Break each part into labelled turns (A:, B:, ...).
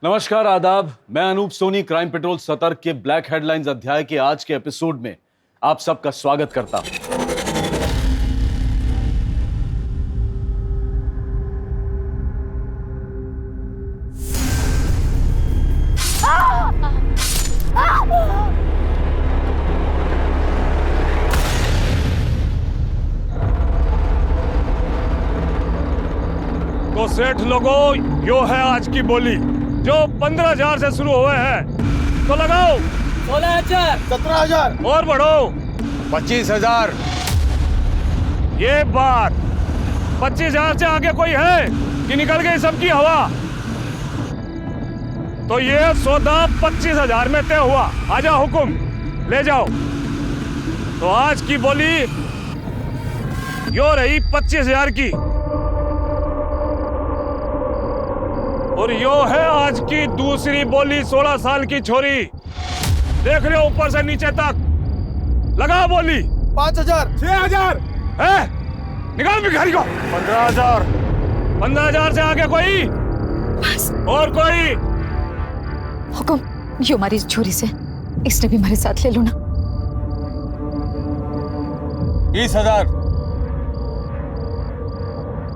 A: नमस्कार, आदाब। मैं अनूप सोनी क्राइम पेट्रोल सतर्क के ब्लैक हेडलाइंस अध्याय के आज के एपिसोड में आप सबका स्वागत करता हूं।
B: तो सेठ लोगों, यो है आज की बोली जो 15,000 से शुरू हुए हैं। तो लगाओ
C: 16,000,
D: 17,000
B: और बढ़ो
D: 25,000।
B: ये बात 25,000 से आगे कोई है कि निकल गई सबकी हवा? तो ये सौदा 25,000 में तय हुआ। आजा हुकुम, ले जाओ। तो आज की बोली यो रही 25,000 की, और यो है आज की दूसरी बोली 16 साल की छोरी। देख रहे हो ऊपर से नीचे तक। लगा बोली
D: 5,000, 6,000
B: है। निकाल भिखारी को।
D: 15,000।
B: 15,000 से आगे कोई?
C: बस।
B: और कोई?
C: हुकुम, यो हमारी छोरी से, इसने भी हमारे साथ ले लो ना।
D: 20,000।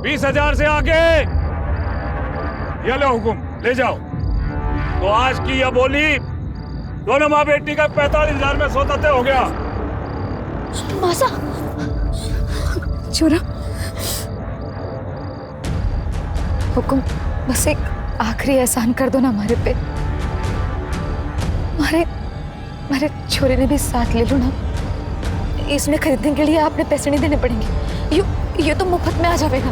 B: 20,000 से आगे? ये लो हुकुम, ले जाओ। तो आज की यह बोली दोनों माँ बेटी का 45,000 में सौदा तय हो गया।
C: मासा छोरा। हुकुम, बस एक आखिरी एहसान कर दो ना हमारे पे। हमारे छोरे ने भी साथ ले लो ना। इसने खरीदने के लिए आपने पैसे नहीं देने पड़ेंगे। ये तो मुफ्त में आ जाएगा।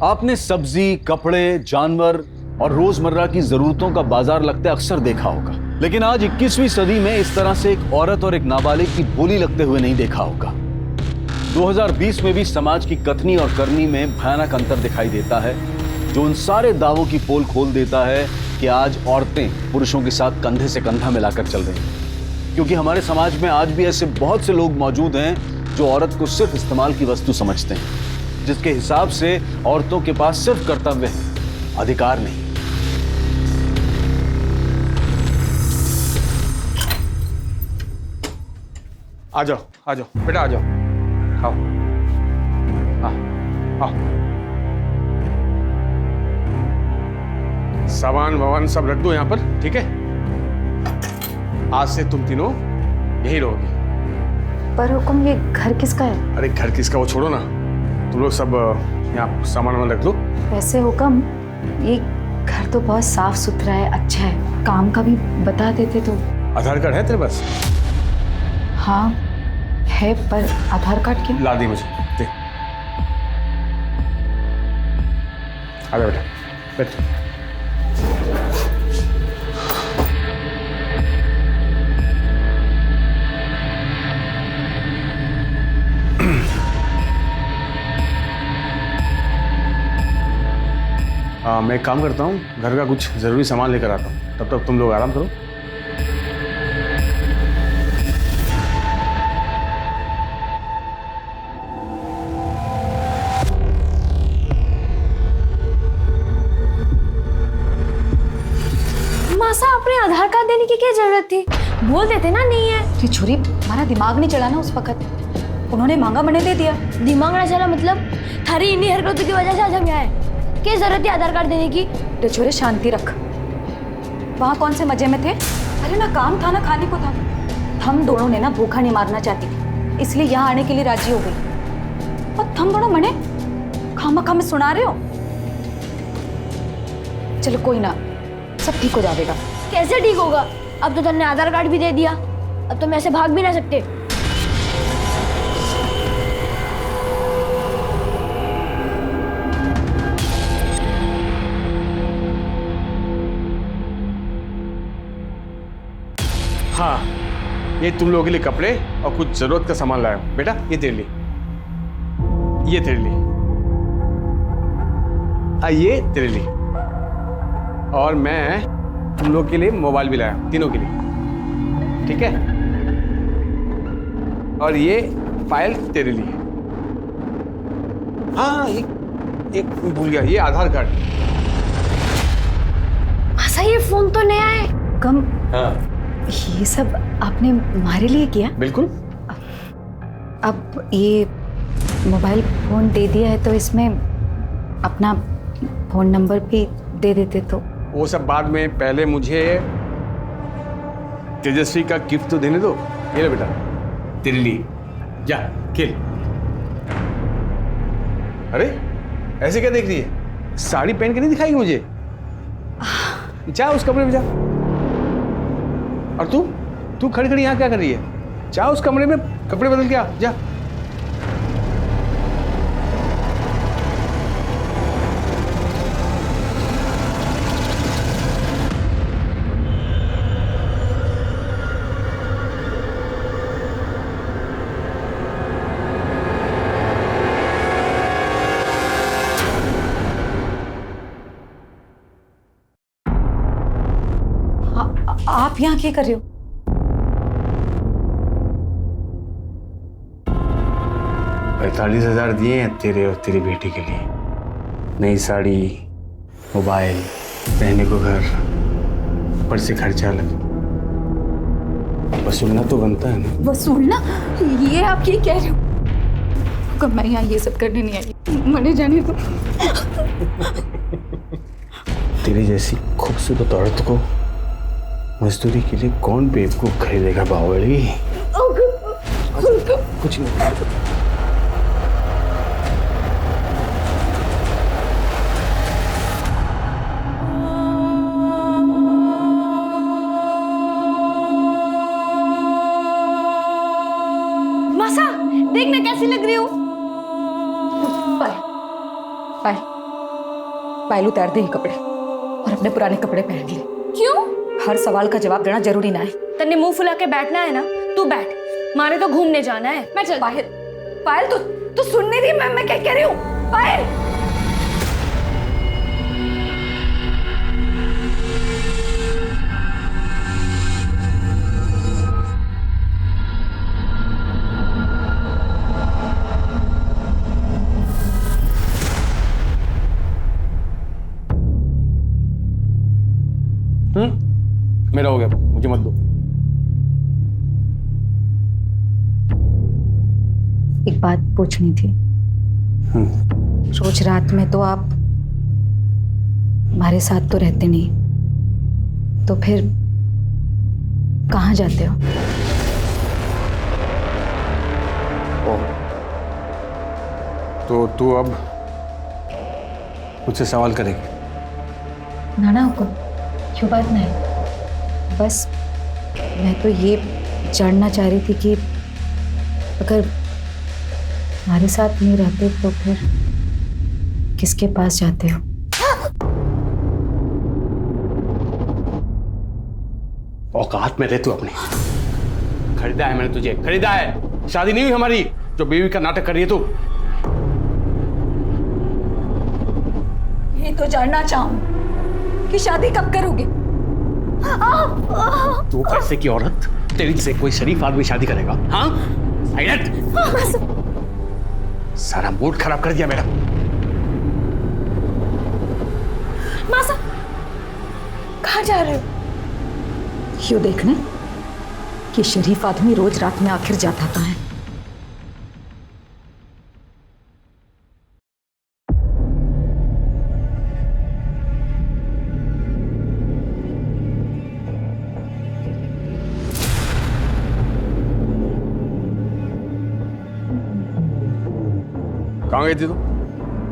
A: आपने सब्जी, कपड़े, जानवर और रोजमर्रा की जरूरतों का बाजार लगते अक्सर देखा होगा, लेकिन आज 21वीं सदी में इस तरह से एक औरत और एक नाबालिग की बोली लगते हुए नहीं देखा होगा। 2020 में भी समाज की कथनी और करनी में भयानक अंतर दिखाई देता है, जो उन सारे दावों की पोल खोल देता है कि आज औरतें पुरुषों के साथ कंधे से कंधा मिलाकर चल रही हैं। क्योंकि हमारे समाज में आज भी ऐसे बहुत से लोग मौजूद हैं जो औरत को सिर्फ इस्तेमाल की वस्तु समझते हैं, जिसके हिसाब से औरतों के पास सिर्फ कर्तव्य है, अधिकार नहीं।
D: आ जाओ बेटा, आ जाओ। आओ, आओ। सामान वामान सब रख दो यहाँ पर, ठीक है? आज से तुम तीनों यहीं रहोगे।
C: पर हुकुम, ये घर किसका है?
D: अरे घर किसका वो छोड़ो ना, तुम लोग सब यहाँ सामान वामान रख लो।
C: वैसे हुकुम, ये घर तो बहुत साफ सुथरा है, अच्छा है। काम का भी बता देते तो।
D: आधार कार्ड है तेरे पास?
C: हाँ है, पर आधार कार्ड क्यों?
D: ला दी मुझे, दे। आ जा बेटा, बैठ। मैं एक काम करता हूँ, घर का कुछ ज़रूरी सामान लेकर आता हूँ, तब तक तुम लोग आराम करो।
E: मासा, अपने आधार कार्ड देने की क्या जरूरत थी? बोल देते ना नहीं है।
C: अरे छोरी, हमारा दिमाग नहीं चला ना उस वक्त। उन्होंने मांगा, मैंने दे दिया।
E: दिमाग ना चला मतलब? थारी इन्हीं हरकतों की वजह से आज हम यहाँ आए। क्या जरूरत है आधार कार्ड देने की?
C: तो छोरे, शांति रख। वहाँ कौन से मजे में थे? अरे ना काम था ना खाने को था। हम दोनों ने ना भूखा नहीं मारना चाहती थी, इसलिए यहाँ आने के लिए राजी हो गई। और तुम दोनों मने खामखा में सुना रहे हो। चलो कोई ना, सब ठीक हो जाएगा।
E: कैसे ठीक होगा? अब तो तुमने आधार कार्ड भी दे दिया, अब तो मैं ऐसे भाग भी ना सकते।
D: हाँ, ये तुम लोगों के लिए कपड़े और कुछ जरूरत का सामान लाया हूं। बेटा ये तेरे लिए, ये तेरे लिए, ये तेरे लिए, और मैं तुम लोग के लिए मोबाइल भी लाया हूं, तीनों के लिए, ठीक है? और ये फाइल तेरे लिए। हाँ, एक भूल गया, ये आधार कार्ड।
E: फोन तो नया है।
C: कम
D: हाँ
C: ये सब आपने हमारे लिए किया?
D: बिल्कुल।
C: अब ये मोबाइल फोन दे दिया है तो इसमें अपना फोन नंबर भी दे देते तो।
D: वो सब बाद में, पहले मुझे तेजस्वी का गिफ्ट तो देने दो। ये लो बेटा, तेरे लिए, जा खेल। अरे ऐसे क्या देख रही है? साड़ी पहन के नहीं दिखाएगी मुझे? जा उस कमरे में जा। और तू खड़ी खड़ी यहाँ क्या कर रही है? जा उस कमरे में कपड़े बदल के आ, जा।
C: आप यहाँ क्या कर रहे हो?
D: 45,000 दिए हैं तेरे और तेरी बेटी के लिए। नई साड़ी, मोबाइल, रहने को घर, ऊपर से खर्चा अलग। वसूलना तो बनता है ना।
C: वसूलना? ये आप ये कह रहे हो? कब मैं यहाँ ये सब करने नहीं आई, मरे जाने दो।
D: तेरी जैसी खूबसूरत औरत को मजदूरी के लिए कौन बेवकूफ खरीदेगा बावली? कुछ नहीं।
E: मासा, देखना कैसी लग रही हूँ।
C: पायल उतार दे ये कपड़े और अपने पुराने कपड़े पहन ले।
E: क्यों?
C: हर सवाल का जवाब देना जरूरी ना है।
E: तन्ने मुंह फुला के बैठना है ना, तू बैठ। मारे तो घूमने जाना है, मैं चल।
C: पायल तू सुन नहीं रही मैं क्या कह रही हूँ? पायल
D: मेरा हो गया, मुझे मत दो।
C: एक बात पूछनी थी। रोज रात में तो आप हमारे साथ तो रहते नहीं, तो फिर कहाँ जाते हो?
D: तो तू अब मुझसे सवाल करेगी?
C: ना हुकुम, क्यों बात नहीं। बस मैं तो ये जानना चाह रही थी कि अगर हमारे साथ नहीं रहते तो फिर किसके पास जाते हो?
D: औकात में रह तू अपने। खरीदा है मैंने तुझे, खरीदा है। शादी नहीं हुई हमारी जो बीवी का नाटक कर रही है तू।
C: ये तो जानना चाहूं कि शादी कब करोगे?
D: तू पैसे की औरत, तेरी से कोई शरीफ आदमी शादी करेगा? हाँ? सारा मूड खराब कर दिया मेरा।
E: मासा, कहाँ जा रहे हो?
C: क्यों देखने कि शरीफ आदमी रोज रात में आखिर जाता कहाँ है।
D: कहाँ गई थी तू?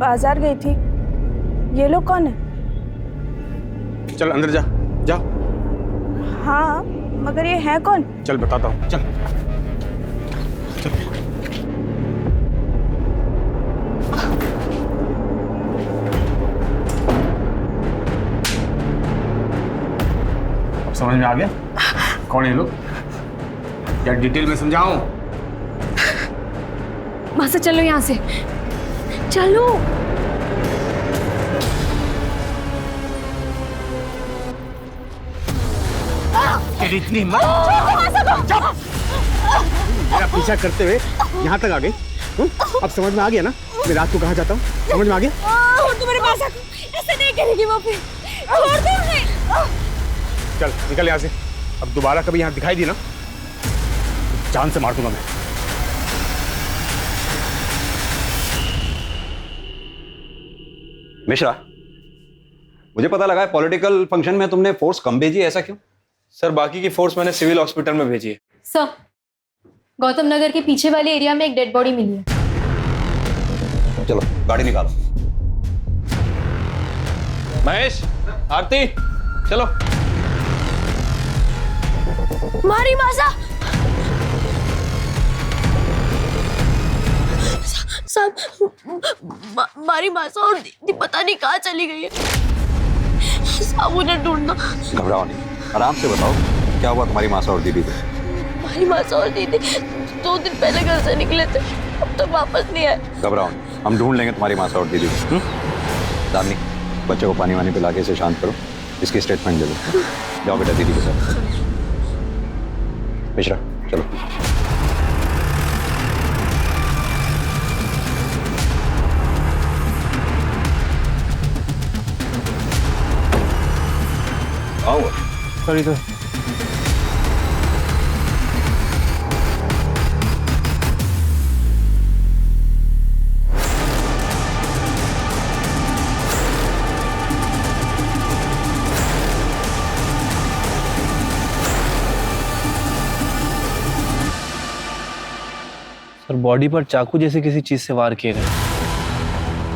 F: बाजार गई थी। ये लोग कौन है?
D: चल अंदर जा, जा।
F: हाँ, मगर ये है कौन?
D: चल बताता हूँ, चल। चल। अब समझ में आ गया कौन है ये लोग? क्या डिटेल में समझाऊं?
E: मासा चलो यहाँ से, चलो।
D: तेरी इतनी हिम्मत! मेरा पीछा करते हुए यहाँ तक आ गई। अब समझ में आ गया ना मैं रात को कहाँ जाता हूँ? समझ में आ गया?
E: तुम्हारे पास ऐसे नहीं करेगी वो फिर। छोड़ दो उन्हें।
D: चल निकल यहाँ से। अब दोबारा कभी यहाँ दिखाई दी ना, जान से मार दूंगा मैं।
G: मिश्रा, मुझे पता लगा है पॉलिटिकल फंक्शन में तुमने फोर्स कम भेजी है, ऐसा क्यों?
H: सर बाकी की फोर्स मैंने सिविल हॉस्पिटल में भेजी है।
E: सर, गौतम नगर के पीछे वाले एरिया में एक डेड बॉडी मिली है।
G: चलो गाड़ी निकालो।
H: महेश, आरती, चलो।
E: मारी मासा मारी मासा और दीदी पता नहीं कहाँ चली गई है। साहब उन्हें ढूंढना।
G: घबराओ नहीं, आराम से बताओ क्या हुआ तुम्हारी मासा और दीदी को?
E: मारी मासा और दीदी 2 दिन पहले घर से निकले थे, अब तक वापस नहीं आए।
G: घबराओ नहीं, हम ढूंढ लेंगे तुम्हारी मासा और दीदी को। दामिनी, बच्चे को पानी वानी पिला के इसे शांत करो, इसकी स्टेटमेंट दे दो। जाओ बेटा दीदी के साथ। मिश्रा चलो। आओ
D: सॉरी तो
H: सर बॉडी पर चाकू जैसे किसी चीज से वार किए गए,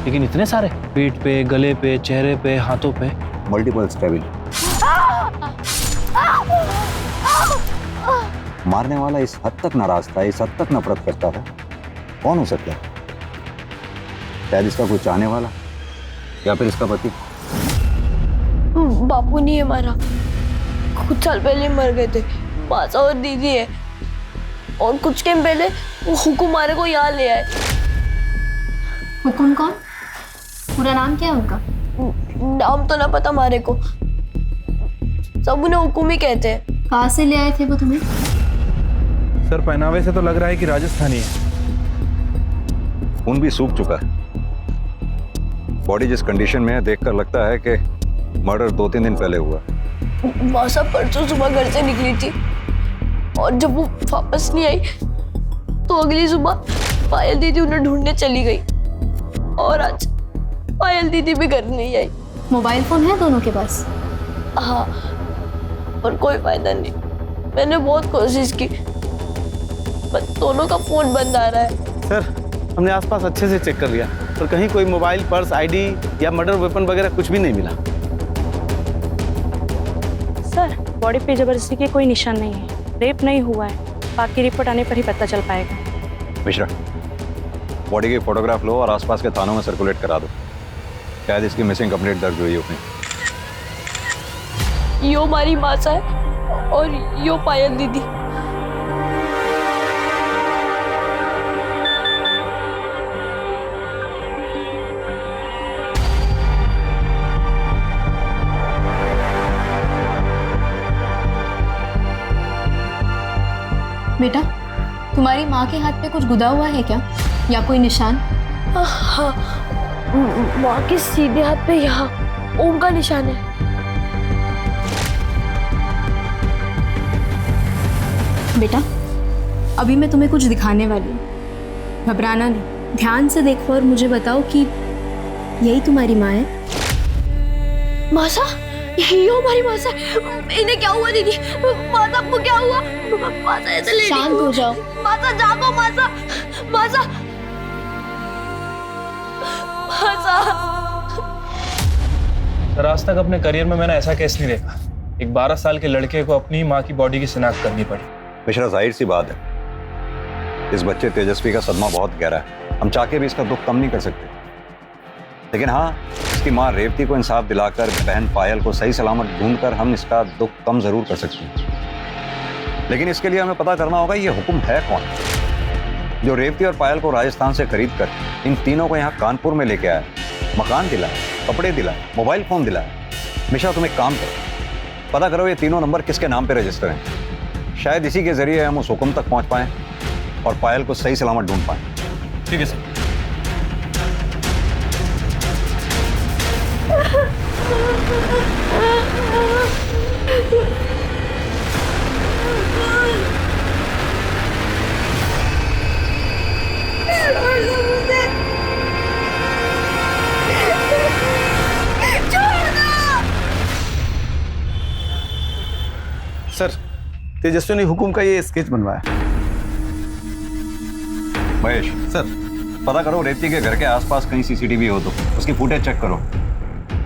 H: लेकिन इतने सारे, पीठ पे, गले पे, चेहरे पे, हाथों पे।
G: Multiple stabbing. मारने वाला इस हद तक नाराज था, इस हद तक नफरत करता था, कौन हो सकता है? शायद इसका कोई चाहने वाला या फिर इसका पति।
E: बापू नहीं है हमारा, कुछ साल पहले मर गए थे। मासा और दीदी है, और कुछ टाइम पहले वो हुकुम मारे को यहाँ ले आए।
I: हुकुम कौन? पूरा नाम क्या है उनका?
E: नाम तो ना पता मारे को, सब उन्हें हुकुम ही कहते हैं।
I: कहाँ से ले आए थे वो तुम्हें?
H: सर पहनावे से तो लग रहा है कि राजस्थानी है।
G: खून भी सूख चुका है, बॉडी जिस कंडीशन में है देखकर लगता है कि मर्डर 2-3 दिन पहले हुआ।
E: मासा परसों सुबह घर से निकली थी, और जब वो वापस नहीं आई तो अगली सुबह पायल दीदी उन्हें ढूंढने चली गई, और आज पायल दीदी भी घर नहीं आई।
I: मोबाइल फोन है दोनों के पास?
E: हाँ, पर कोई फायदा नहीं। मैंने बहुत कोशिश की, पर दोनों का फोन बंद आ रहा है।
J: सर, हमने आसपास अच्छे से चेक कर लिया, पर कहीं कोई मोबाइल, पर्स, आईडी या मर्डर वेपन वगैरह कुछ भी नहीं मिला।
F: सर, बॉडी पे जबरदस्ती के कोई निशान नहीं है, रेप नहीं हुआ है, बाकी रिपोर्ट आने पर ही पता चल पाएगा।
G: मिश्रा, बॉडी की फोटोग्राफ लो और आसपास के थानों में सर्कुलेट करा दो, शायद इसकी मिसिंग कंप्लेंट दर्ज हुई हो कहीं।
E: यो हमारी मासा है और यो पायल दीदी।
I: बेटा, तुम्हारी माँ के हाथ पे कुछ गुदा हुआ है क्या, या कोई निशान?
E: हाँ, माँ के सीधे हाथ पे यहाँ ओम का निशान है।
I: बेटा, अभी मैं तुम्हें कुछ दिखाने वाली हूँ, घबराना नहीं, ध्यान से देखो और मुझे बताओ कि यही तुम्हारी माँ है?
E: मासा, यो हमारी मासा। इन्हें क्या हुआ दीदी? मासा को क्या हुआ? मासा ऐसे लेटी
I: शांत हो जाओ।
E: मासा जागो, मासा, मासा, मासा।
H: सर आज तक अपने करियर में मैंने ऐसा केस नहीं देखा, एक 12 साल के लड़के को अपनी माँ की बॉडी की शिनाख्त करनी पड़ी।
G: मिश्रा, जाहिर सी बात है, इस बच्चे तेजस्वी का सदमा बहुत गहरा है, हम चाह के भी इसका दुख कम नहीं कर सकते। लेकिन हाँ, इसकी माँ रेवती को इंसाफ दिलाकर बहन पायल को सही सलामत ढूंढकर हम इसका दुख कम जरूर कर सकते हैं। लेकिन इसके लिए हमें पता करना होगा ये हुक्म है कौन, जो रेवती और पायल को राजस्थान से खरीद कर इन तीनों को यहाँ कानपुर में लेके आया, मकान दिलाया, कपड़े दिलाए, मोबाइल फोन दिलाया। मिश्रा, तुम एक काम करो, पता करो ये तीनों नंबर किसके नाम पे रजिस्टर हैं, शायद इसी के जरिए हम उस हुक्म तक पहुंच पाएं और पायल को सही सलामत ढूंढ पाएं।
H: ठीक है सर।
J: सर, तेजस्वी ने हुकुम का ये स्केच बनवाया।
G: महेश,
J: सर,
G: पता करो रेवती के घर के आसपास कहीं सीसीटीवी हो तो उसकी फुटेज चेक करो।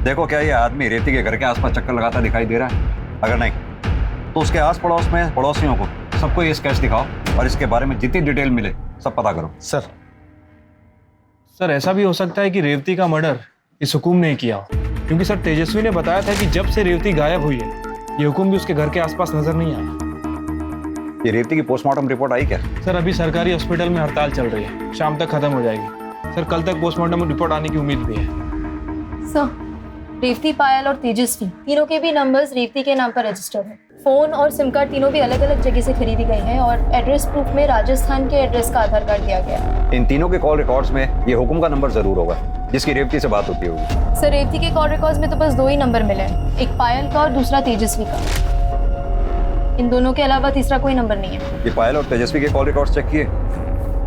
G: देखो क्या ये आदमी रेवती के घर के आसपास चक्कर लगाता दिखाई दे रहा है। अगर नहीं तो उसके आस पड़ोस में पड़ोसियों को सबको ये स्केच दिखाओ और इसके बारे में जितनी डिटेल मिले सब पता करो।
H: सर ऐसा भी हो सकता है कि रेवती का मर्डर इस हुकुम ने किया हो, क्योंकि सर तेजस्वी ने बताया था कि जब से रेवती गायब हुई है ये हुकुम भी उसके घर के आसपास नजर नहीं आया।
G: ये रेवती की पोस्टमार्टम रिपोर्ट आई क्या?
H: सर अभी सरकारी हॉस्पिटल में हड़ताल चल रही है, शाम तक खत्म हो जाएगी। सर कल तक पोस्टमार्टम रिपोर्ट आने की उम्मीद भी है।
K: सर, रेवती, पायल और तेजस्वी तीनों के भी नंबर्स रेवती के नाम पर रजिस्टर्ड है। फोन और सिम कार्ड तीनों भी अलग अलग जगह से खरीदी गई हैं और एड्रेस प्रूफ में राजस्थान के एड्रेस का आधार कार्ड दिया गया है।
G: इन तीनों के कॉल रिकॉर्ड्स में ये हुकुम का नंबर जरूर होगा जिसकी रेवती से बात होती होगी।
K: सर, रेवती के कॉल रिकॉर्ड्स में तो बस 2 ही नंबर मिले हैं, एक पायल का और दूसरा तेजस्वी का। इन दोनों के अलावा तीसरा कोई नंबर नहीं है।
G: ये पायल और तेजस्वी के कॉल रिकॉर्ड्स चेक किए?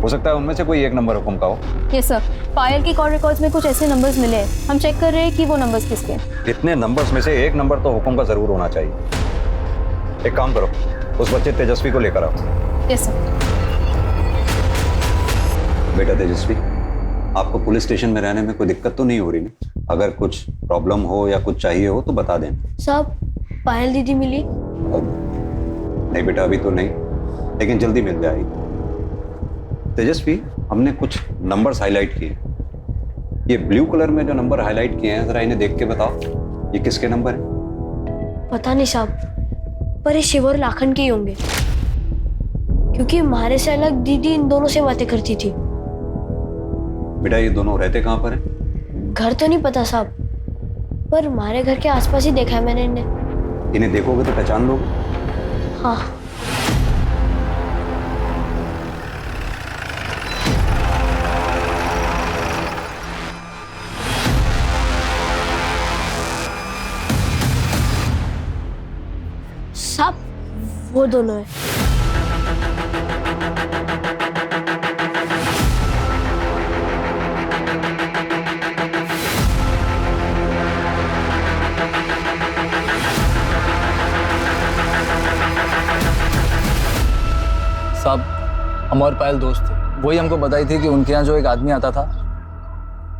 G: हो सकता है उनमें से कोई एक नंबर हुकुम का हो।
K: यस सर, पायल के कॉल रिकॉर्ड्स में कुछ ऐसे नंबर्स मिले हैं, हम चेक कर रहे हैं कि वो नंबर्स किसके हैं।
G: इतने नंबर्स में से एक नंबर तो हुकुम का जरूर होना चाहिए। एक काम करो, उस बच्चे तेजस्वी को लेकर आओ।
K: Yes sir.
G: बेटा तेजस्वी, आपको पुलिस स्टेशन में रहने में कोई दिक्कत तो नहीं हो रही ना? अगर कुछ प्रॉब्लम हो या कुछ चाहिए हो तो बता दें।
E: साहब, पायल दीदी मिली?
G: नहीं बेटा, अभी तो नहीं, लेकिन जल्दी मिल जाएगी। तेजस्वी, हमने कुछ नंबर्स हाईलाइट किए। ये ब्लू कलर में जो नंबर हाईलाइट किए हैं जरा इन्हें देख के बताओ, ये किसके नंबर हैं?
E: पता नहीं साहब, पर ये शिव और लाखन के ही होंगे, क्योंकि हमारे से अलग दीदी इन दोनों से बातें करती थी।
G: बेटा ये दोनों रहते कहाँ पर हैं?
E: घर तो नहीं पता साहब, पर हमारे घर के आसपास ही देखा है मैंने इन्हें।
G: इन्हें देखोगे तो पहचान लोगे?
E: हाँ। साहब, वो दोनों हैं।
L: साहब, हम और पायल दोस्त थे, वही हमको बताई थी कि उनके यहाँ जो एक आदमी आता था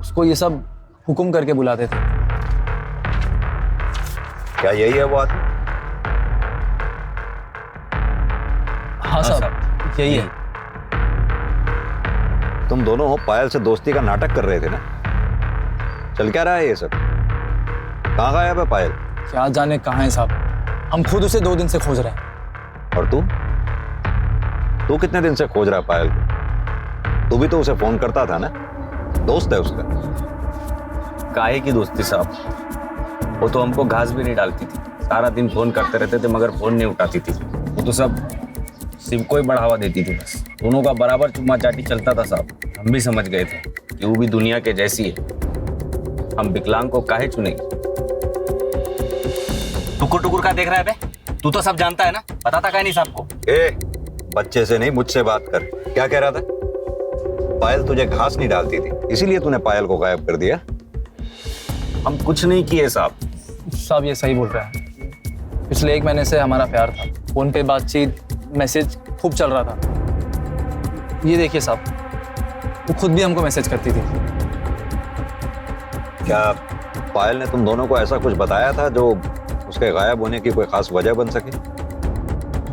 L: उसको ये सब हुकुम करके बुलाते थे।
G: क्या यही है वो आदमी?
L: हाँ साहब, यही है।
G: तुम दोनों पायल से दोस्ती का नाटक कर रहे थे ना? चल क्या रहा है ये सब? कहाँ गायब है पायल?
L: क्या जाने कहाँ है साहब, हम खुद उसे 2 दिन से खोज रहे हैं।
G: और तू कितने दिन से खोज रहा है पायल को? तू भी तो उसे फोन करता था ना, दोस्त है उसका।
M: काहे की दोस्ती साहब, वो तो हमको घास भी नहीं डालती थी, सारा दिन फोन करते रहते थे मगर फोन नहीं उठाती थी। वो तो सब सिम को ही बढ़ावा देती थी बस। दोनों का बराबर चुम्मा चाटी चलता था साहब। हम भी समझ गए थे कि वो भी दुनिया के जैसी है, हम विकलांग को काहे चुनेंगे। टुकुर टुकुर का देख रहा है बे? तू तो सब जानता है ना, बताता काहे नहीं साहब को?
G: बच्चे से नहीं मुझसे बात कर। क्या कह रहा था? पायल तुझे घास नहीं डालती थी इसीलिए तूने पायल को गायब कर दिया?
M: हम कुछ नहीं किए साहब।
L: साहब ये सही बोल रहा है, पिछले 1 महीने से हमारा प्यार था, फोन पे बातचीत, मैसेज खूब चल रहा था। ये देखिए साहब, वो खुद भी हमको मैसेज करती थी।
G: क्या पायल ने तुम दोनों को ऐसा कुछ बताया था जो उसके गायब होने की कोई खास वजह बन सके?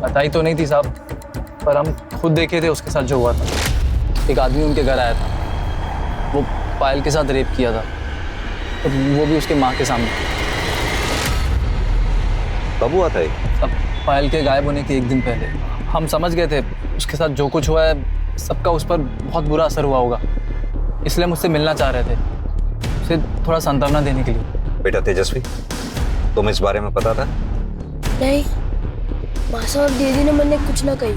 L: बताई तो नहीं थी साहब, पर हम खुद देखे थे उसके साथ जो हुआ था। एक आदमी उनके घर आया था, वो पायल के साथ रेप किया था, तो वो भी उसके माँ के सामने।
G: कब हुआ था ये?
L: अब पायल के गायब होने के 1 दिन पहले। हम समझ गए थे उसके साथ जो कुछ हुआ है सबका उस पर बहुत बुरा असर हुआ होगा, इसलिए मुझसे मिलना चाह रहे थे, उसे थोड़ा सांत्वना देने के लिए।
G: बेटा तेजस्वी, तुम इस बारे में पता था?
E: नहीं माँ साहब, दीदी ने मैंने कुछ ना कही।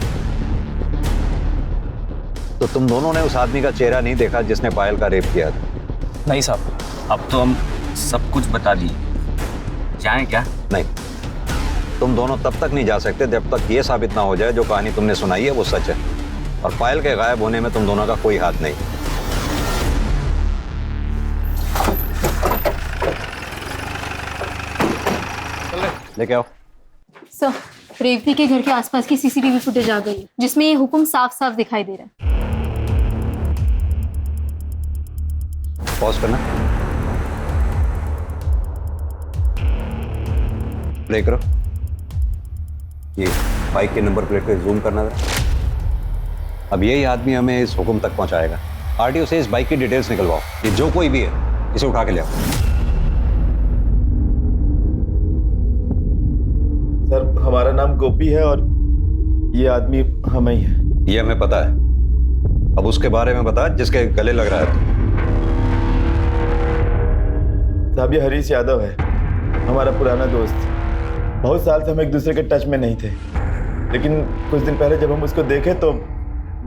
G: तो तुम दोनों ने उस आदमी का चेहरा नहीं देखा जिसने पायल का रेप किया था?
L: नहीं साहब।
M: अब तो हम सब कुछ बता दिए, जाएं क्या?
G: नहीं, तुम दोनों तब तक नहीं जा सकते जब तक ये साबित ना हो जाए जो कहानी तुमने सुनाई है वो सच है, और पायल के गायब होने में तुम दोनों का कोई हाथ नहीं। लेके आओ।
K: सर, रेवती के घर के आसपास की सीसीटीवी फुटेज आ गई है जिसमें ये हुक्म साफ साफ दिखाई दे रहा है।
G: पॉज करना, प्ले करो। ये बाइक के नंबर प्लेट पे जूम करना था। अब यही आदमी हमें इस हुक्म तक पहुंचाएगा। आरटीओ से इस बाइक की डिटेल्स निकलवाओ। ये जो कोई भी है इसे उठा के ले आओ।
N: सर, हमारा नाम गोपी है और ये आदमी हमें ही है।
G: ये हमें पता है। अब उसके बारे में बता जिसके गले लग रहा है।
N: साहब, ये हरीश यादव है, हमारा पुराना दोस्त। बहुत साल से हम एक दूसरे के टच में नहीं थे, लेकिन कुछ दिन पहले जब हम उसको देखे तो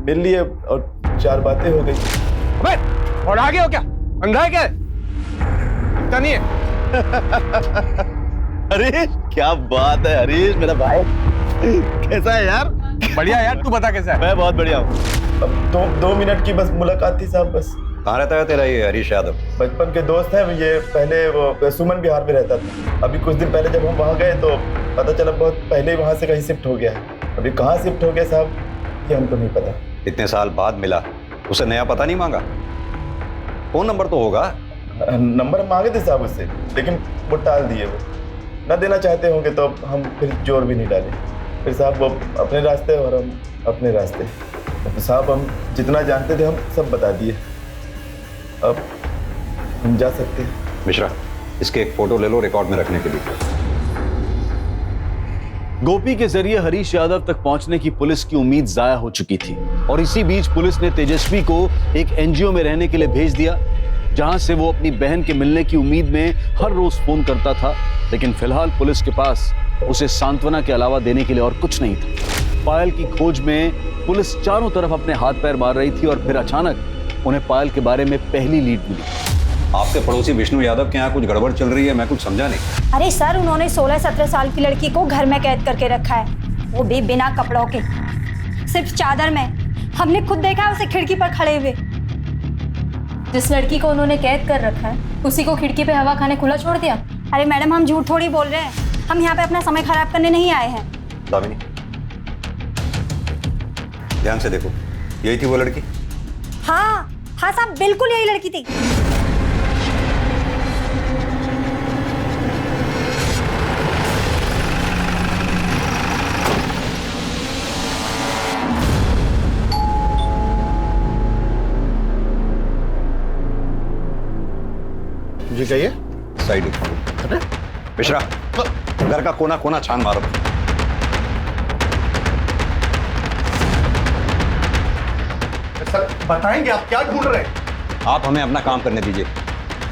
N: मिल लिए और 4 बातें हो गई।
D: अबे, और आगे हो क्या? अंधा है क्या? इतना नहीं है।
J: अरे क्या बात है हरीश, मेरा भाई। कैसा है यार?
D: बढ़िया यार, तू बता कैसा है?
J: मैं बहुत बढ़िया हूँ।
N: अब 2 मिनट की बस मुलाकात थी साहब, बस।
G: कहाँ रहता है तेरा ये हरीश यादव?
N: बचपन के दोस्त हैं। ये पहले वो सुमन बिहार में रहता था। अभी कुछ दिन पहले जब हम वहाँ गए तो पता चला बहुत पहले ही वहाँ से कहीं शिफ्ट हो गया है। अभी कहाँ शिफ्ट हो गया साहब, ये हमको नहीं पता।
G: इतने साल बाद मिला, उसे नया पता नहीं मांगा? फोन नंबर तो होगा।
N: नंबर मांगे थे साहब उससे, लेकिन वो टाल दिए। वो ना देना चाहते होंगे तो हम फिर जोर भी नहीं डाले। फिर साहब वो अपने रास्ते और हम अपने रास्ते। तो साहब हम जितना जानते थे हम सब बता दिए। अब हम जा सकते हैं।
G: मिश्रा, इसके एक फोटो ले लो रिकॉर्ड में रखने के लिए।
A: गोपी के जरिए हरीश यादव तक पहुंचने की पुलिस की उम्मीद जाया हो चुकी थी और इसी बीच पुलिस ने तेजस्वी को एक एनजीओ में रहने के लिए भेज दिया, जहां से वो अपनी बहन के मिलने की उम्मीद में हर रोज फोन करता था। लेकिन फिलहाल पुलिस के पास उसे सांत्वना के अलावा देने के लिए और कुछ नहीं था। पायल की खोज में पुलिस चारों तरफ अपने हाथ पैर मार रही थी और फिर अचानक उन्हें पायल के बारे में पहली लीड मिली।
G: आपके पड़ोसी विष्णु यादव के यहाँ कुछ गड़बड़ चल रही है, मैं कुछ समझा नहीं।
C: अरे सर, उन्होंने 16-17 साल की लड़की को घर में कैद करके रखा है, वो भी बिना कपड़ों के, सिर्फ चादर में। हमने खुद देखा है उसे खिड़की पर खड़े हुए।
K: जिस लड़की को उन्होंने कैद कर रखा है उसी को खिड़की पे हवा खाने खुला छोड़ दिया।
C: अरे मैडम, हम झूठ थोड़ी बोल रहे हैं। हम यहाँ पे अपना समय खराब करने नहीं आए हैं।
G: दामिनी, ध्यान से देखो, यही थी वो लड़की?
C: हाँ साहब, बिल्कुल यही लड़की थी।
N: जी कहिए।
G: साइड मिश्रा, घर का कोना कोना छान मारो।
N: सर बताएंगे आप क्या ढूंढ रहे हैं?
G: आप हमें अपना काम करने दीजिए।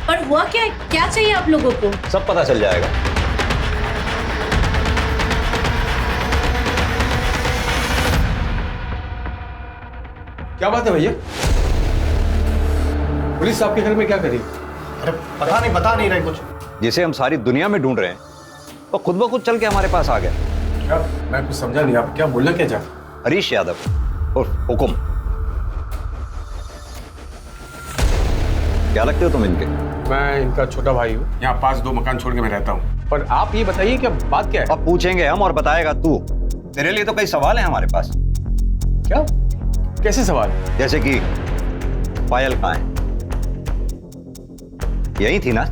K: पर हुआ क्या चाहिए आप लोगों को?
G: सब पता चल जाएगा।
D: क्या बात है भैया? पुलिस आपके घर में क्या करी?
N: अरे बता नहीं रहे कुछ।
G: जिसे हम सारी दुनिया में ढूंढ रहे हैं तो खुद ब खुद चल के हमारे पास आ गया।
D: क्या? मैं कुछ समझा नहीं, आप क्या बोलना क्या चाहते?
G: हरीश यादव और हुकुम। क्या लगते हो तुम इनके?
D: मैं इनका छोटा भाई हूँ। यहाँ पास 2 मकान छोड़ के मैं रहता हूँ। पर आप ये बताइए कि बात क्या है?
G: अब पूछेंगे हम और बताएगा तू। तेरे लिए तो कई सवाल हैं हमारे पास।
D: क्या? कैसे सवाल?
G: जैसे कि पायल कहाँ है? यही थी ना?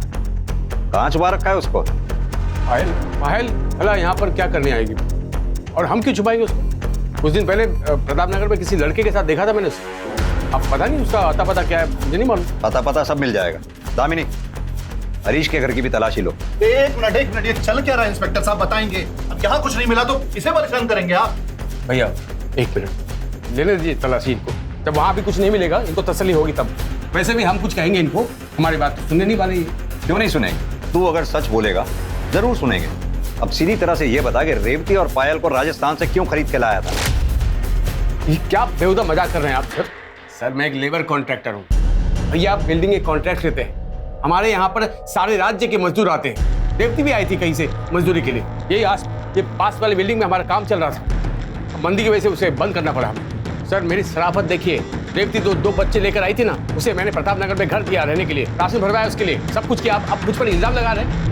G: कहाँ छुपा रखा है उसको?
D: पायल भला यहाँ पर क्या करने आएगी? और हम क्यों छुपाएंगे उसको? कुछ दिन पहले प्रताप नगर में किसी लड़के के साथ देखा था मैंने उसे। अब पता नहीं उसका अता पता क्या है, मुझे नहीं मालूम।
G: पता सब मिल जाएगा। दामिनी, हरीश के घर की भी तलाशी लो।
N: एक मिनट, ये चल क्या रहा है इंस्पेक्टर साहब, बताएंगे। अब यहाँ कुछ नहीं मिला तो इसे परेशान करेंगे आप?
D: भैया 1 मिनट लेने दीजिए तलाशी इनको। जब वहाँ भी कुछ नहीं मिलेगा इनको तसल्ली होगी तब। वैसे भी हम कुछ कहेंगे इनको, हमारी बात सुनने नहीं वाले।
G: क्यों नहीं सुनेंगे? तू अगर सच बोलेगा जरूर सुनेंगे। अब सीधी तरह से ये बता कि रेवती और पायल को राजस्थान से क्यों खरीद के लाया था?
D: ये क्या बेहुदा मजाक कर रहे हैं आप? सर मैं एक लेबर कॉन्ट्रैक्टर हूँ भैया। आप बिल्डिंग के कॉन्ट्रैक्ट लेते हैं। हमारे यहाँ पर सारे राज्य के मजदूर आते हैं। रेवती भी आई थी कहीं से मजदूरी के लिए। ये पास वाले बिल्डिंग में हमारा काम चल रहा था। मंदी की वजह से उसे बंद करना पड़ा हमें। सर मेरी शराफत देखिए, रेवती 2 बच्चे लेकर आई थी ना, उसे मैंने प्रताप नगर में घर दिया रहने के लिए, राशन भरवाया उसके लिए, सब कुछ किया। आप मुझ पर इल्जाम लगा रहे हैं।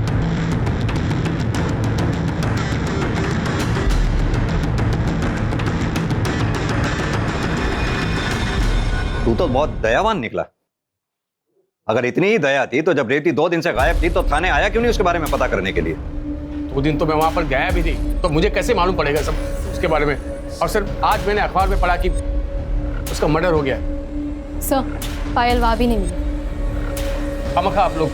G: तो बहुत दयावान निकला। अगर इतनी ही दया थी तो जब रेवती 2 दिन से गायब थी तो थाने आया क्यों नहीं उसके बारे में पता करने के लिए?
D: 2 दिन तो मैं वहां पर गया भी नहीं, तो मुझे कैसे मालूम पड़ेगा सब उसके बारे में? और सर आज मैंने अखबार में पढ़ा कि उसका मर्डर हो गया।
K: सर पायल वहाँ भी नहीं मिली।
D: खामखा आप लोग।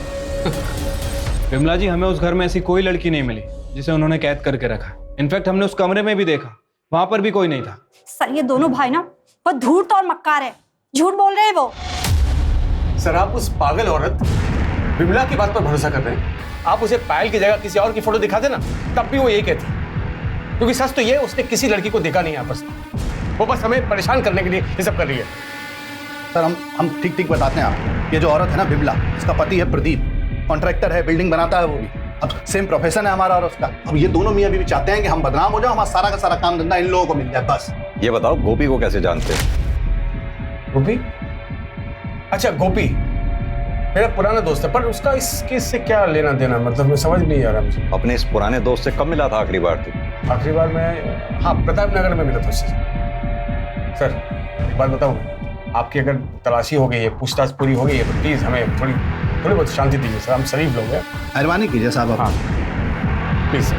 H: विमला जी, हमें उस घर में ऐसी कोई लड़की नहीं मिली जिसे उन्होंने कैद करके रखा। इनफैक्ट हमने उस कमरे में भी देखा, वहां पर भी कोई नहीं था।
C: सर ये दोनों भाई ना वो धूर्त और मक्कार है, झूठ बोल रहे हैं वो।
D: सर आप उस पागल औरत विमला की बात पर भरोसा कर रहे हैं? आप उसे पायल की जगह किसी और की फोटो दिखा देना, तब भी वो यही कहती, क्योंकि सच तो ये उसने किसी लड़की को देखा नहीं आपस में। वो बस हमें परेशान करने के लिए ये सब कर रही है।
J: सर हम ठीक ठीक बताते हैं आपको। ये जो औरत है ना विमला, इसका पति है प्रदीप, कॉन्ट्रैक्टर है, बिल्डिंग बनाता है वो भी। अब सेम प्रोफेशन है हमारा और उसका। अब ये दोनों मियां बीवी चाहते हैं कि हम बदनाम हो जाओ, हमारा सारा का सारा काम धंधा इन लोगों को मिल जाए बस।
G: ये बताओ गोपी को कैसे जानते हो?
D: गोपी? अच्छा गोपी मेरा पुराना दोस्त है, पर उसका इस केस से क्या लेना देना, मतलब मैं समझ नहीं आ रहा मुझे।
G: अपने इस पुराने दोस्त से कब मिला था आखिरी बार तू?
D: आखिरी बार मैं प्रताप नगर में मिला था उससे। सर एक बात बताऊं, आपकी अगर तलाशी हो गई है, पूछताछ पूरी हो गई है, तो प्लीज हमें थोड़ी बहुत शांति दीजिए सर, हम शरीफ लोग हैं।
J: मेहरबानी कीजिए साहब।
D: हाँ प्लीज।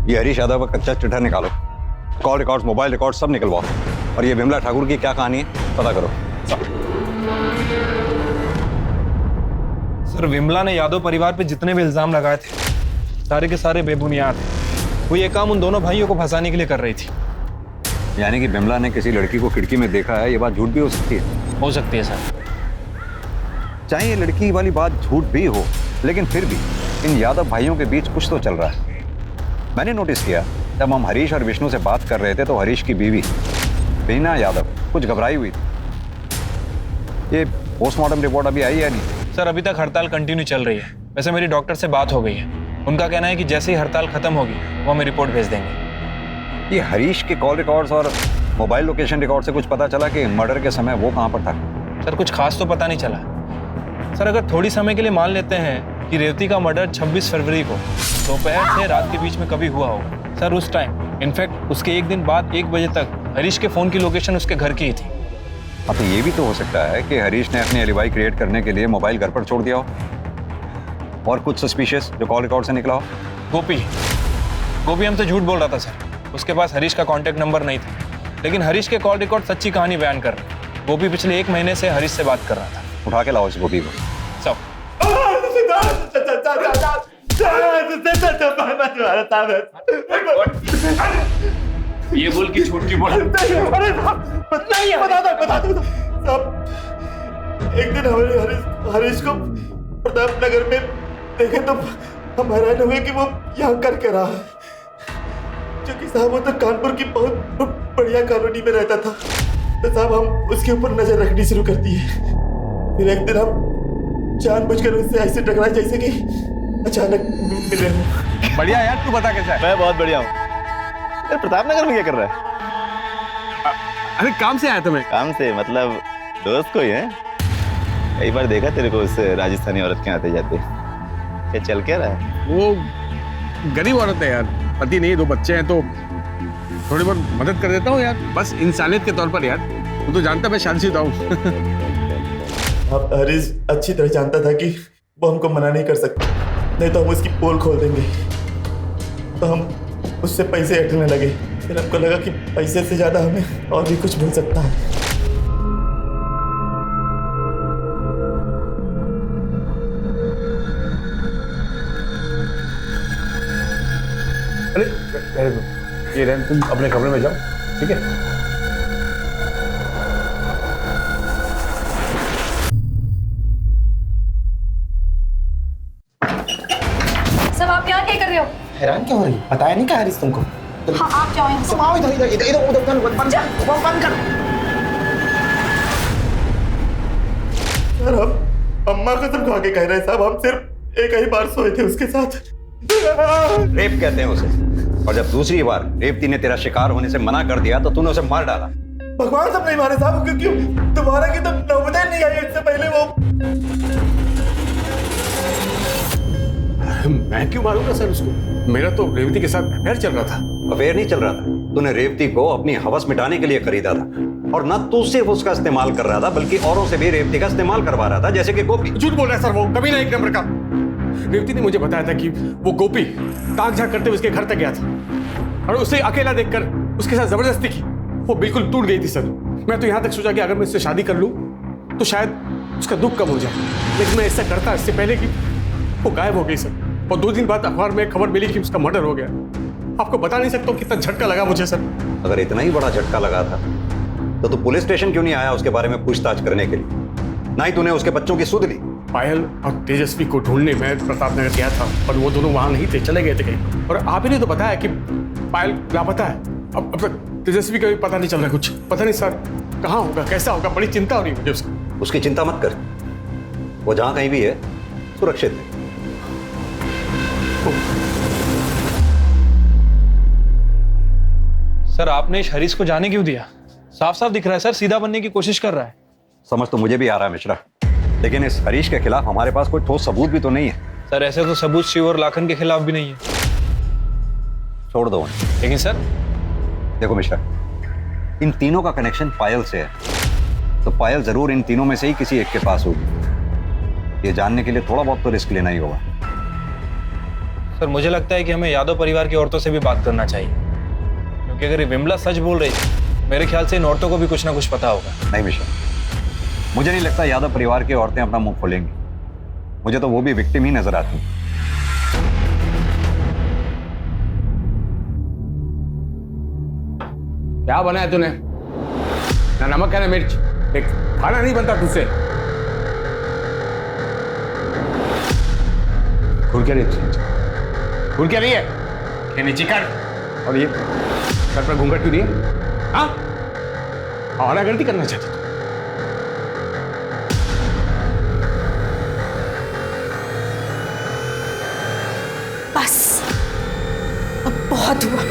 G: ये हरीश यादव का कच्चा चिट्ठा निकालो, कॉल रिकॉर्ड्स, मोबाइल रिकॉर्ड सब निकलवाओ, और ये विमला ठाकुर की क्या कहानी है पता करो।
H: सर विमला ने यादव परिवार पे जितने भी इल्जाम लगाए थे सारे के सारे बेबुनियाद हैं। वो ये काम उन दोनों भाइयों को फंसाने के लिए कर रही थी।
G: यानी कि विमला ने किसी लड़की को खिड़की में देखा है, ये बात झूठ भी हो सकती है?
L: हो सकती है सर।
G: चाहे ये लड़की वाली बात झूठ भी हो, लेकिन फिर भी इन यादव भाइयों के बीच कुछ तो चल रहा है। मैंने नोटिस किया जब हम हरीश और विष्णु से बात कर रहे थे तो हरीश की बीवी बीना यादव कुछ घबराई हुई थी। ये पोस्टमार्टम रिपोर्ट अभी आई है नहीं?
H: सर अभी तक हड़ताल कंटिन्यू चल रही है। वैसे मेरी डॉक्टर से बात हो गई है, उनका कहना है कि जैसे ही हड़ताल खत्म होगी वो हमें रिपोर्ट भेज देंगे।
G: ये हरीश के कॉल रिकॉर्ड्स और मोबाइल लोकेशन रिकॉर्ड से कुछ पता चला कि मर्डर के समय वो कहाँ पर था?
H: सर कुछ खास तो पता नहीं चला। सर अगर थोड़ी समय के लिए मान लेते हैं कि रेवती का मर्डर 26 फरवरी को दोपहर से रात के बीच में कभी हुआ होगा, सर उस टाइम इनफैक्ट उसके एक दिन बाद 1 बजे तक हरीश के फोन की लोकेशन उसके घर की ही थी।
G: अब तो ये भी तो हो सकता है कि हरीश ने अपनी एलिबाई क्रिएट करने के लिए मोबाइल घर पर छोड़ दिया हो, और कुछ सस्पिशियस जो कॉल रिकॉर्ड से निकला हो।
H: गोपी हमसे झूठ बोल रहा था सर, उसके पास हरीश का कॉन्टैक्ट नंबर नहीं था, लेकिन हरीश के कॉल रिकॉर्ड सच्ची कहानी बयान कर रहे। गोपी पिछले 1 महीने से हरीश से बात कर रहा था।
G: उठा के लाओ इस गोपी को।
H: सब
B: ये बोल की झूठ की बोला
N: नहीं बता दो साहब। एक दिन हमारे हरीश को प्रताप नगर में देखे तो हम हैरान हुए कि वो यहाँ कर रहा है, क्योंकि साहब वो तो कानपुर की बहुत बढ़िया कॉलोनी में रहता था। तो साहब हम उसके ऊपर नजर रखनी शुरू कर दी है। फिर एक दिन हम जानबूझकर उससे ऐसे टकराए जैसे कि अचानक मिले हो।
D: बढ़िया यार, तू बता कैसा है?
J: मैं बहुत बढ़िया हूँ। प्रताप नगर में क्या कर रहा है?
D: अरे काम से आया था मैं।
J: काम से मतलब दोस्त को ही है? कई बार देखा तेरे को उस राजस्थानी औरत के आते जाते। क्या चल क्या रहा है?
D: वो गरीब औरत है यार, पति नहीं, 2 बच्चे हैं, तो थोड़ी बहुत मदद कर देता हूँ यार, बस इंसानियत के तौर पर यार। तू तो जानता मैं शादीशुदा हूँ।
N: अब हरीश अच्छी तरह जानता था कि वो हमको मना नहीं कर सकता, नहीं तो हम उसकी पोल खोल देंगे। तो हम उससे पैसे ऐंठने लगे। फिर हमको लगा कि पैसे से ज्यादा हमें और भी कुछ मिल सकता है।
D: अरे ये रहन, तुम अपने कमरे में जाओ, ठीक है?
C: सब आप यहाँ क्या कर रहे हो?
J: हैरान क्यों हो रही? बताया नहीं क्या हरीश तुमको?
C: हाँ आप जाओ यहाँ से।
J: आओ इधर बंद कर।
N: सर हम अम्मा कसम खा के कह रहे हैं साहब, हम सिर्फ एक ही बार सोए थे उसके साथ।
G: रेप कहते हैं उसे, और जब दूसरी बार रेवती ने तेरा शिकार होने से मना कर दिया तो तूने उसे मार डाला।
N: भगवान सब नहीं मारे साहब, क्योंकि तुम्हारा की तो नौबत नहीं आई इससे पहले। वो
D: मैं क्यों मारूंगा सर उसको? मेरा तो रेवती के साथ अफेयर चल रहा था।
G: अफेयर नहीं चल रहा था। तूने रेवती को अपनी हवस मिटाने के लिए खरीदा था, और न तू सिर्फ उसका इस्तेमाल कर रहा था बल्कि औरों से भी रेवती का इस्तेमाल करवा रहा था, जैसे कि गोपी।
D: झूठ बोल रहा है सर, वो कभी ना एक नंबर का। रेवती ने मुझे बताया था कि वो गोपी ताक झाक करते हुए उसके घर तक गया था और उसे अकेला देखकर उसके साथ जबरदस्ती की। वो बिल्कुल टूट गई थी सर। मैं तो यहाँ तक सोचा कि अगर मैं इससे शादी कर लूँ तो शायद उसका दुख कम हो जाए, लेकिन मैं ऐसा करता इससे पहले कि वो गायब हो गई सर। और 2 दिन बाद अखबार में खबर मिली कि उसका मर्डर हो गया। आपको बता नहीं सकता कितना झटका लगा मुझे सर।
G: अगर इतना ही बड़ा झटका लगा था तो तू पुलिस स्टेशन क्यों नहीं आया उसके बारे में पूछताछ करने के लिए? ना ही तूने उसके बच्चों की सुध ली।
D: पायल और तेजस्वी को ढूंढने में प्रताप नगर गया था, पर वो दोनों वहां नहीं थे, चले गए थे कहीं। और आप ही ने तो बताया कि पायल लापता है। अब तक तेजस्वी का भी पता नहीं चल रहा, कुछ पता नहीं सर कहाँ होगा, कैसा होगा। बड़ी चिंता हो रही है मुझे उसकी।
G: उसकी चिंता मत कर, वो जहां कहीं भी है सुरक्षित है।
H: सर आपने इस हरीश को जाने क्यों दिया? साफ साफ दिख रहा है सर सीधा बनने की कोशिश कर रहा है।
G: समझ तो मुझे भी आ रहा है मिश्रा, लेकिन इस हरीश के खिलाफ हमारे पास कोई ठोस सबूत भी तो नहीं है।
H: सर ऐसे तो सबूत शिव और लाखन के खिलाफ भी नहीं है।
G: छोड़ दो उन्हें।
H: लेकिन सर
G: देखो मिश्रा, इन तीनों का कनेक्शन पायल से है, तो पायल जरूर इन तीनों में से ही किसी एक के पास होगी। ये जानने के लिए थोड़ा बहुत तो रिस्क लेना ही होगा।
H: सर मुझे लगता है कि हमें यादव परिवार की औरतों से भी बात करना चाहिए, क्योंकि अगर ये विमला सच बोल रही है, मेरे ख्याल से इन औरतों को भी कुछ ना कुछ पता होगा।
G: नहीं मिश्रा, मुझे नहीं लगता यादव परिवार की औरतें अपना मुंह खोलेंगी। मुझे तो वो भी विक्टिम ही नजर आती हैं।
D: क्या बना है तूने? ना नमक है ना मिर्च, एक खाना नहीं बनता तुझसे। खुल क्या रही है? खुल क्या रही है? ये नीचे कर। और ये सर पर घूंघट क्यों नहीं है? हाँ, और गलती करना चाहती तू?
C: बस अब बहुत हुआ।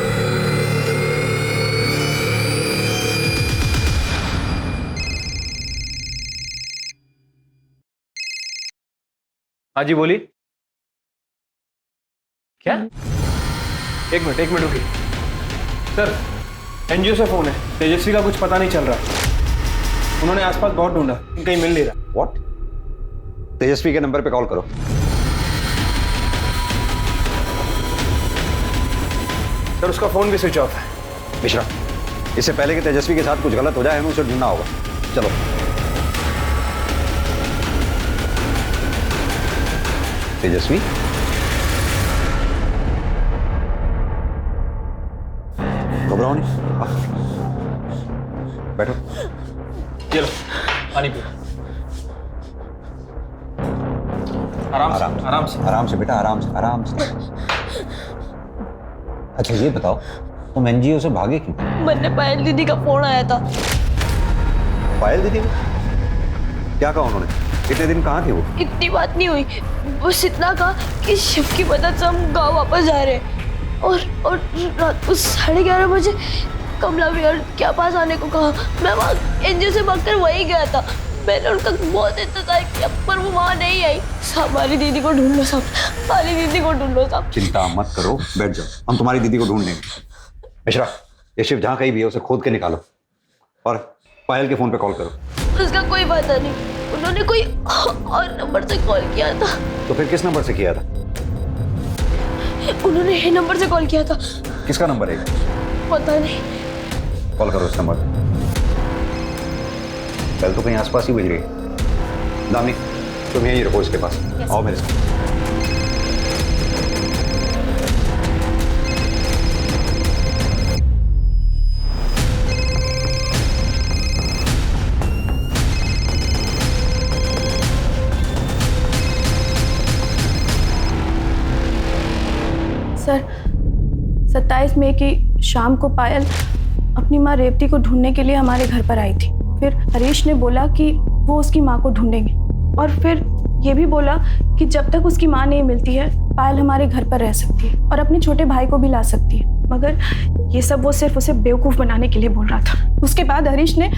H: हाँ जी बोलिए। क्या? एक मिनट रुकिए। सर एनजीओ से फोन है, तेजस्वी का कुछ पता नहीं चल रहा। उन्होंने आसपास बहुत ढूंढा, कहीं मिल नहीं रहा।
G: व्हाट? तेजस्वी के नंबर पे कॉल करो।
H: सर उसका फोन भी स्विच ऑफ है।
G: मिश्रा, इससे पहले कि तेजस्वी के साथ कुछ गलत हो जाए हमें उसे ढूंढना होगा। चलो। तेजस्वी, घबराओ नहीं, बैठो।
H: चलो पानी पियो। आराम से
G: बेटा, आराम से। अच्छा ये बताओ, तुम एनजीओ से भागे क्यों?
E: मैंने पायल दीदी का फोन आया था।
G: पायल दीदी को क्या कहा उन्होंने? इतने दिन कहाँ थी वो?
E: इतनी बात नहीं हुई, बस इतना कहा कि शिव की मदद से हम गाँव वापस जा रहे हैं। और रात को 11:30 बजे कमला विहार के पास आने को कहा। मैं वहाँ एनजीओ से भागकर वहीं गया था। मैंने उनका बहुत इंतजार किया पर वो वहाँ नहीं आई। हमारी दीदी को ढूंढ लो सब, हमारी दीदी को ढूंढ लो सब।
G: चिंता मत करो, बैठ जाओ, हम तुम्हारी दीदी को ढूंढ लेंगे। मिश्रा, ये शिव जहाँ कहीं भी है उसे खोद के निकालो और पायल के फोन पे कॉल करो।
E: उसका कोई पता नहीं, उन्होंने कोई और नंबर से कॉल किया था।
G: तो फिर किस नंबर से किया था?
E: उन्होंने ये नंबर से कॉल किया था।
G: किसका नंबर है?
E: पता नहीं।
G: कॉल करो इस नंबर पे। कल तो कहीं आसपास ही बज रही है। दामिनी, तुम यहीं रहो इसके पास। आओ मेरे साथ।
F: सर 27 मई की शाम को पायल अपनी माँ रेवती को ढूंढने के लिए हमारे घर पर आई थी। फिर हरीश ने बोला कि वो उसकी माँ को ढूंढेंगे और फिर ये भी बोला कि जब तक उसकी माँ नहीं मिलती है पायल हमारे घर पर रह सकती है और अपने छोटे भाई को भी ला सकती है। मगर ये सब वो सिर्फ उसे बेवकूफ़ बनाने के लिए बोल रहा था। उसके बाद हरीश ने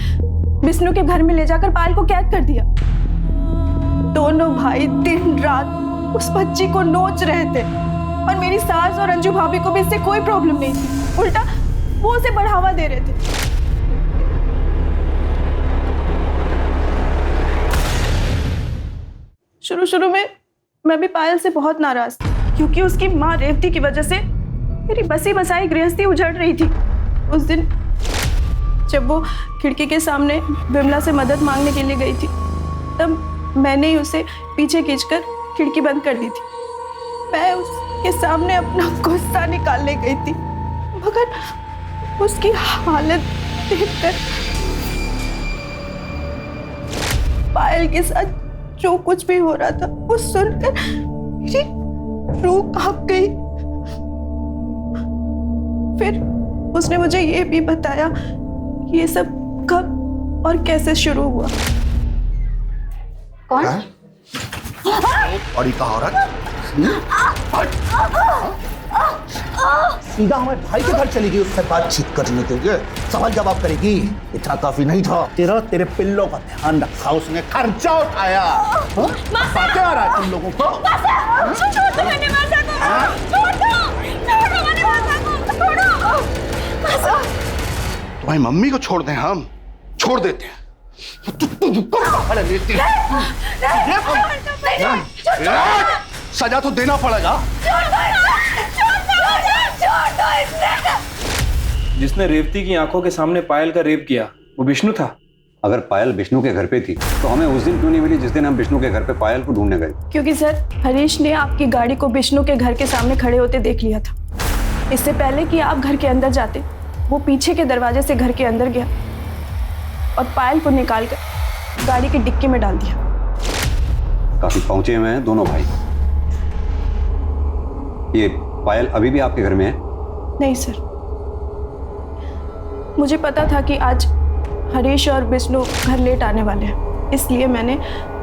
F: विष्णु के घर में ले जाकर पायल को कैद कर दिया। दोनों भाई दिन रात उस बच्ची को नोच रहे थे और मेरी सास और अंजू भाभी को भी इससे कोई प्रॉब्लम नहीं थी। उल्टा वो उसे बढ़ावा दे रहे थे। शुरू में मैं भी पायल से बहुत नाराज थी, क्योंकि उसकी माँ रेवती की वजह से मेरी बसी बसाई गृहस्थी उजड़ रही थी। उस दिन जब वो खिड़की के सामने विमला से मदद मांगने के लिए गई थी, तब मैंने ही उसे पीछे खींचकर खिड़की बंद कर दी थी। मैं उसके सामने अपना गुस्सा निकालने गई थी, मगर उसकी हालत देखकर पायल के साथ जो कुछ भी हो रहा था वो सुनकर मेरी रूह कांप गई। फिर उसने मुझे ये भी बताया कि ये सब कब और कैसे शुरू हुआ।
C: कौन?
J: और का औरत सीधा हमारे भाई के घर चली गई उससे बातचीत करने के लिए, सवाल जवाब करेगी। इतना काफी नहीं था, तेरे पिल्लों का ध्यान रखा उसने, खर्चा उठाया। बातें आ रहा है तुम लोगों को। तुम्हारी मम्मी को छोड़ दें, हम छोड़ देते हैं। सजा तो देना पड़ेगा।
H: जिसने रेवती की आंखों के सामने पायल का रेप किया वो विष्णु था।
G: अगर पायल विष्णु के घर पे थी तो हमें उस दिन क्यों नहीं मिली जिस दिन हम विष्णु के घर पे पायल को ढूंढने गए?
F: क्योंकि सर, हरीश ने आपकी गाड़ी को विष्णु के घर के सामने खड़े होते देख लिया था। इससे पहले कि आप घर के अंदर जाते, वो पीछे के दरवाजे से घर के अंदर गया और पायल को निकालकर गाड़ी की डिक्की में डाल दिया।
G: काफी पहुंचे हुए हैं दोनों भाई। ये पायल अभी भी आपके घर में है?
F: नहीं सर, मुझे पता था कि आज हरीश और विष्णु घर लेट आने वाले हैं, इसलिए मैंने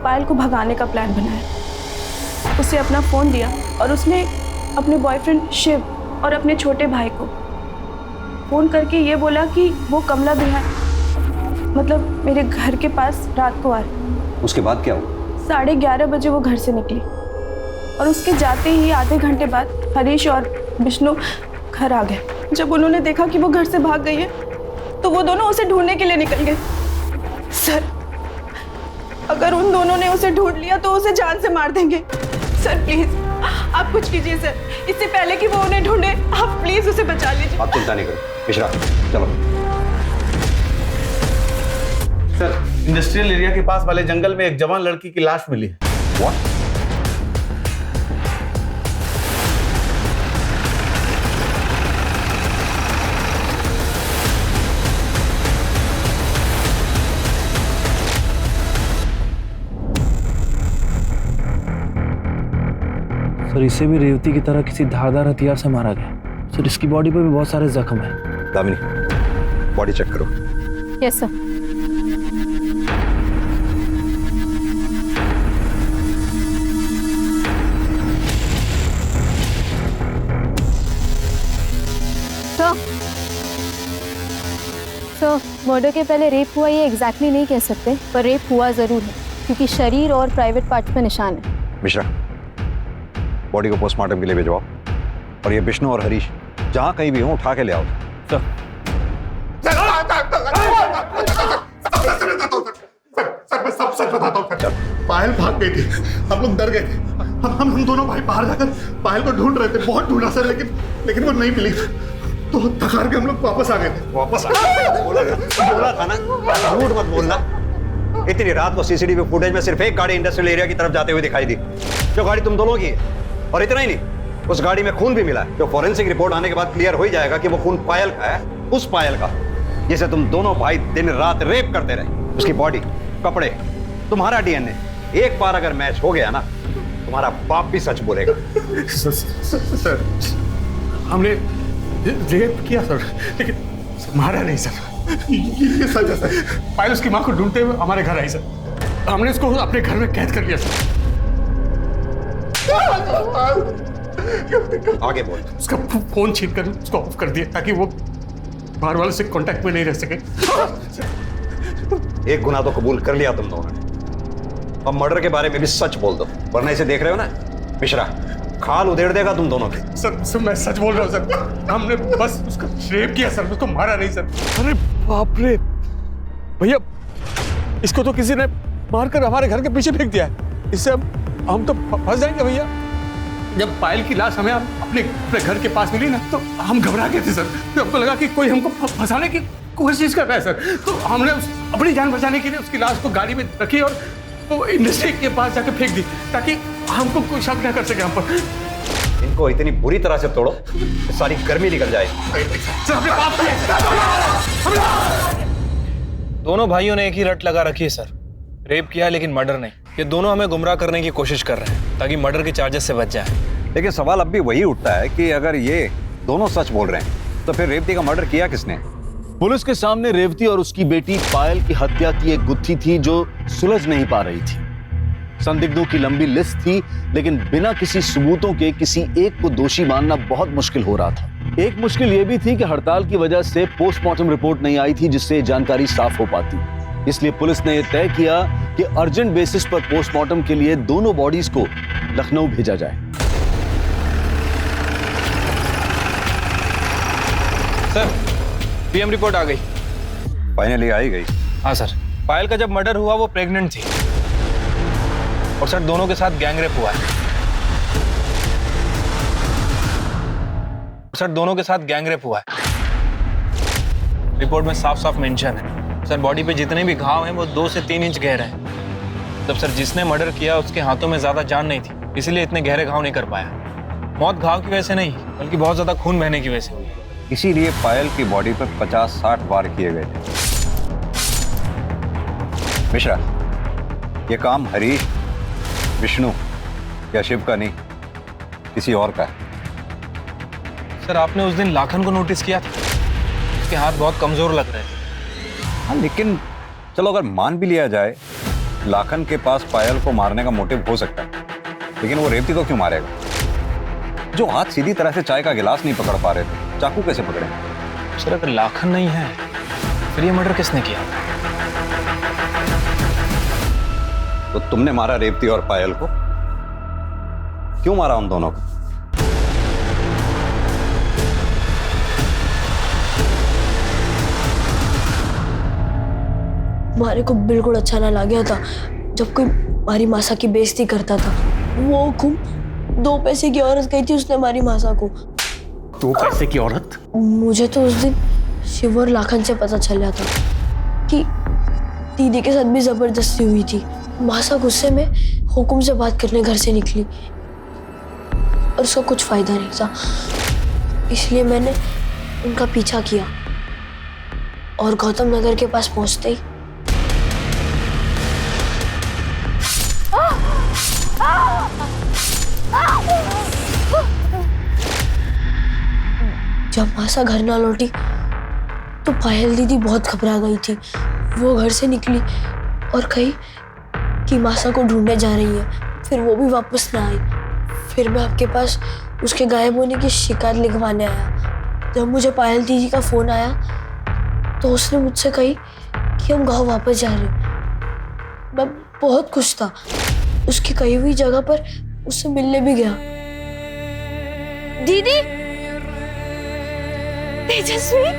F: पायल को भगाने का प्लान बनाया। उसे अपना फ़ोन दिया और उसने अपने बॉयफ्रेंड शिव और अपने छोटे भाई को फ़ोन करके ये बोला कि वो कमला विहार, मतलब मेरे घर के पास रात को आ रहे।
G: उसके बाद क्या हुआ?
F: 11:30 बजे वो घर से निकली और उसके जाते ही आधे घंटे बाद हरीश और विष्णु घर आ गए। जब उन्होंने देखा कि वो घर से भाग गई है तो वो दोनों उसे ढूंढने के लिए निकल गए। सर, अगर उन दोनों ने उसे ढूंढ लिया तो उसे जान से मार देंगे। सर प्लीज आप कुछ कीजिए सर, इससे पहले कि वो उन्हें ढूंढे, आप प्लीज उसे बचा लीजिए।
G: आप चिंता नहीं करो मिश्रा, चलो।
J: सर, इंडस्ट्रियल एरिया के पास वाले जंगल में एक जवान लड़की की लाश मिली है।
G: What?
H: सर इसे भी रेवती की तरह किसी धारदार हथियार से मारा गया। सर इसकी बॉडी पर भी बहुत सारे जख्म हैं।
G: दामिनी, बॉडी चेक करो।
K: Yes sir. सर, मर्डर के पहले रेप हुआ ये एग्जैक्टली नहीं कह सकते, पर रेप हुआ जरूर है क्योंकि शरीर और प्राइवेट पार्ट पे निशान है।
G: मिश्रा, बॉडी को पोस्टमार्टम के लिए भिजवाओ और ये विष्णु और हरीश जहां कहीं भी हो उठा के ले आओ।
J: सर मैं सब सच बताता हूँ। पायल भाग गई थी, हम लोग डर गए थे। हम दोनों भाई बाहर जाकर पायल को ढूंढ रहे थे, बहुत ढूंढा सर, लेकिन वो नहीं मिली। तो थकार के हम लोग वापस आ गए थे।
G: वापस आ गए? बोला था ना, झूठ मत बोलना। इतनी रात को सीसीटीवी फुटेज में सिर्फ एक गाड़ी इंडस्ट्रियल एरिया की तरफ जाते हुए दिखाई दी, जो गाड़ी तुम दोनों की है। और इतना ही नहीं, उस गाड़ी में खून भी मिला है, जो फॉरेंसिक रिपोर्ट आने के बाद क्लियर हो ही जाएगा कि वो खून पायल का है, उस पायल का जिसे तुम दोनों भाई दिन रात रेप करते रहे। उसकी बॉडी, कपड़े, तुम्हारा डीएनए एक बार अगर मैच हो गया ना, तुम्हारा बाप भी सच बोलेगा।
J: सर, हमने रेप किया सर, लेकिन मारा नहीं सर। ये सच है सर। पायल उसकी माँ को ढूंढते हुए हमारे घर आई सर, हमने उसको अपने घर में कैद कर लिया सर।
G: आगे बोल।
J: उसका फोन छीन कर उसको ऑफ कर दिया ताकि वो बाहर वालों से कांटेक्ट में नहीं रह सके।
G: एक गुनाह तो कबूल कर लिया तुम दोनों ने, अब मर्डर के बारे में भी सच बोल दो, वरना इसे देख रहे हो ना मिश्रा, खाल उधेड़ देगा तुम दोनों के।
D: सर मैं सच बोल रहा हूँ सर, हमने बस उसका रेप किया सर, उसको मारा नहीं सर। अरे बाप रे भैया, इसको तो किसी ने मारकर हमारे घर के पीछे फेंक दिया है, इससे अब हम तो फंस जाएंगे भैया। जब पायल की लाश हमें अपने घर के पास मिली ना, तो हम घबरा गए थे सर। तो हमको लगा कि कोई हमको फंसाने की कोशिश कर रहा है सर। तो हमने अपनी जान बचाने के लिए उसकी लाश को गाड़ी में रखी और वो इंडस्ट्री के पास जाकर फेंक दी, ताकि हमको कोई शक न कर सके हम पर।
G: इनको इतनी बुरी तरह से तोड़ो कि सारी गर्मी निकल जाए।
D: सर अपने पाप
H: दोनों भाइयों ने एक ही रट लगा रखी है सर, रेप किया है लेकिन मर्डर नहीं। ये दोनों हमें गुमराह करने की कोशिश कर रहे हैं ताकि मर्डर के चार्जेस से बच जाए।
G: लेकिन सवाल अब भी वही उठता है कि अगर ये दोनों सच बोल रहे हैं तो फिर रेवती का मर्डर किया किसने?
A: पुलिस के सामने रेवती और उसकी बेटी पायल की हत्या की एक गुत्थी थी जो सुलझ नहीं पा रही थी। संदिग्धों की लंबी लिस्ट थी, लेकिन बिना किसी सबूतों के किसी एक को दोषी मानना बहुत मुश्किल हो रहा था। एक मुश्किल यह भी थी कि हड़ताल की वजह से पोस्टमार्टम रिपोर्ट नहीं आई थी, जिससे जानकारी साफ हो पाती। इसलिए पुलिस ने यह तय किया कि अर्जेंट बेसिस पर पोस्टमार्टम के लिए दोनों बॉडीज को लखनऊ भेजा जाए।
H: सर पीएम रिपोर्ट आ गई।
G: फाइनली आई गई?
H: हाँ सर, पायल का जब मर्डर हुआ वो प्रेग्नेंट थी और सर दोनों के साथ गैंगरेप हुआ है। सर दोनों के साथ गैंगरेप हुआ है। रिपोर्ट में साफ साफ मेंशन है सर, बॉडी पे जितने भी घाव हैं वो 2 से 3 इंच गहरे हैं। तब सर जिसने मर्डर किया उसके हाथों में ज्यादा जान नहीं थी, इसलिए इतने गहरे घाव नहीं कर पाया। मौत घाव की वजह से नहीं, बल्कि बहुत ज्यादा खून बहने की वजह से हुई।
G: इसीलिए पायल की बॉडी पर 50-60 वार किए गए थे। मिश्रा, ये काम हरीश, विष्णु या शिव का नहीं, किसी और का है।
H: सर आपने उस दिन लाखन को नोटिस किया था, उसके हाथ बहुत कमजोर लग रहे थे।
G: हाँ, लेकिन चलो अगर मान भी लिया जाए लाखन के पास पायल को मारने का मोटिव हो सकता है, लेकिन वो रेवती को क्यों मारेगा? जो हाथ सीधी तरह से चाय का गिलास नहीं पकड़ पा रहे थे, चाकू कैसे पकड़े?
H: सर अगर लाखन नहीं है फिर ये मर्डर किसने किया?
G: तो तुमने मारा रेवती और पायल को? क्यों मारा उन दोनों को?
E: मारे को बिल्कुल अच्छा ना लगा था जब कोई हमारी मासा की बेइज्जती करता था। वो हुकुम 2 पैसे की औरत गई थी, उसने हमारी मासा को।
J: 2 पैसे की औरत?
E: मुझे तो उस दिन शिव और लाखन से पता चल गया था कि दीदी के साथ भी जबरदस्ती हुई थी। मासा गुस्से में हुकुम से बात करने घर से निकली और उसका कुछ फायदा नहीं था, इसलिए मैंने उनका पीछा किया और गौतम नगर के पास पहुंचते ही जब मासा घर ना लौटी तो पायल दीदी बहुत घबरा गई थी। वो घर से निकली और कही कि मासा को ढूंढने जा रही है, फिर वो भी वापस ना आई। फिर मैं आपके पास उसके गायब होने की शिकायत लिखवाने आया। जब मुझे पायल दीदी का फोन आया तो उसने मुझसे कही कि हम गाँव वापस जा रहे हैं। मैं बहुत खुश था, उसकी कही हुई जगह पर उससे मिलने भी गया। दीदी, तेजस्वी,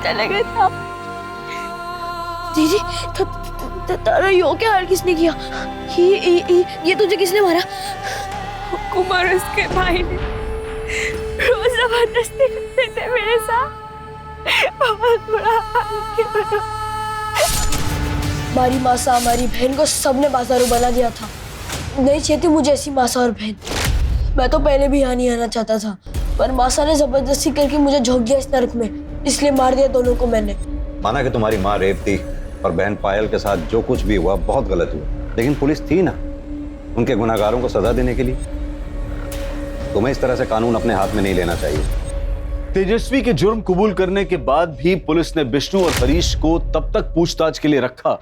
E: चले गए थे आप। दीदी, तारा यो क्या हाल किसने किया? ये तुझे किसने मारा?
F: कुमार उसके भाई ने रोज जबरदस्ती करते थे मेरे साथ, बहुत बुरा हाल किया।
E: हमारी मासा, हमारी बहन को सबने बाजारू बना दिया था। नहीं चाहती मुझे ऐसी मासा और बहन। मैं तो पहले भी यहाँ नहीं आना चाहता था, पर मासा ने जबरदस्ती करके मुझे झोंक दिया इस नरक में, इसलिए मार दिया दोनों को मैंने।
G: माना कि तुम्हारी माँ रेवती और बहन पायल के साथ जो कुछ भी हुआ बहुत गलत हुआ, लेकिन पुलिस थी ना उनके गुनाहगारों को सजा देने के लिए। तुम्हें इस तरह से कानून अपने हाथ में नहीं लेना चाहिए।
A: तेजस्वी के जुर्म कबूल करने के बाद भी पुलिस ने विष्णु और हरीश को तब तक पूछताछ के लिए रखा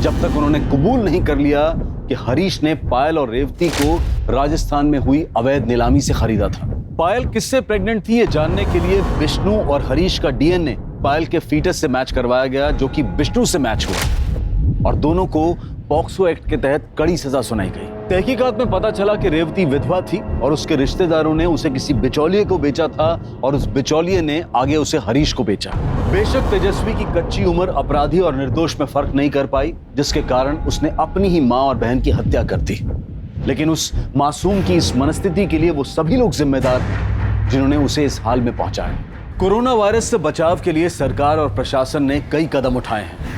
A: जब तक उन्होंने कबूल नहीं कर लिया कि हरीश ने पायल और रेवती को राजस्थान में हुई अवैध नीलामी से खरीदा था। पायल किससे प्रेग्नेंट थी ये जानने के लिए विष्णु और हरीश का डीएनए पायल के फीटस से मैच करवाया गया, जो कि विष्णु से मैच हुआ और दोनों को पॉक्सो एक्ट के तहत कड़ी सजा सुनाई गई। तहकीकात में पता चला कि रेवती विधवा थी और उसके रिश्तेदारों ने उसे किसी बिचौलिए को बेचा था और उस बिचौलिए ने आगे उसे हरीश को बेचा। बेशक तेजस्वी की कच्ची उम्र अपराधी और निर्दोष में फर्क नहीं कर पाई, जिसके कारण उसने अपनी ही मां और बहन की हत्या कर दी। लेकिन उस मासूम की इस मनस्थिति के लिए वो सभी लोग जिम्मेदार हैं जिन्होंने उसे इस हाल में पहुंचाया। कोरोना वायरस से बचाव के लिए सरकार और प्रशासन ने कई कदम उठाए हैं।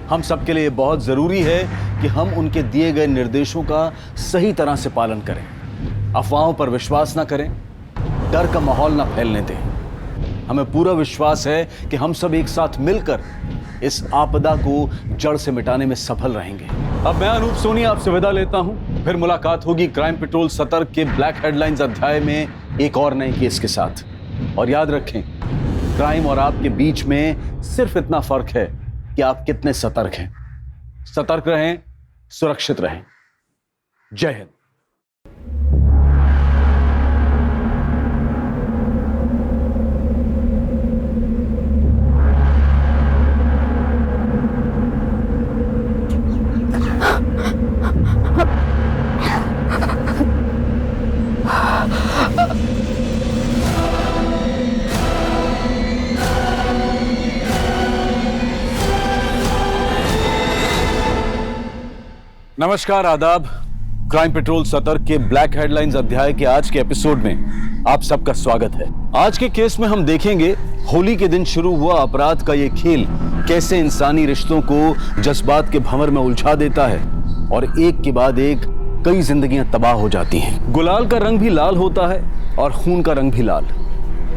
A: हम सबके लिए बहुत जरूरी है कि हम उनके दिए गए निर्देशों का सही तरह से पालन करें, अफवाहों पर विश्वास न करें, डर का माहौल न फैलने दें। हमें पूरा विश्वास है कि हम सब एक साथ मिलकर इस आपदा को जड़ से मिटाने में सफल रहेंगे। अब मैं अनूप सोनी आपसे विदा लेता हूं। फिर मुलाकात होगी क्राइम पेट्रोल सतर्क के ब्लैक हेडलाइंस अध्याय में एक और नए केस के साथ। और याद रखें, क्राइम और आपके बीच में सिर्फ इतना फर्क है कि आप कितने सतर्क हैं। सतर्क रहें, सुरक्षित रहें। जय हिंद। नमस्कार, आदाब। क्राइम पेट्रोल सतर्क के ब्लैक हेडलाइंस अध्याय के आज के एपिसोड में आप सबका स्वागत है। आज के केस में हम देखेंगे होली के दिन शुरू हुआ अपराध का ये खेल कैसे इंसानी रिश्तों को जज्बात के भंवर में उलझा देता है और एक के बाद एक कई जिंदगियां तबाह हो जाती हैं। गुलाल का रंग भी लाल होता है और खून का रंग भी लाल।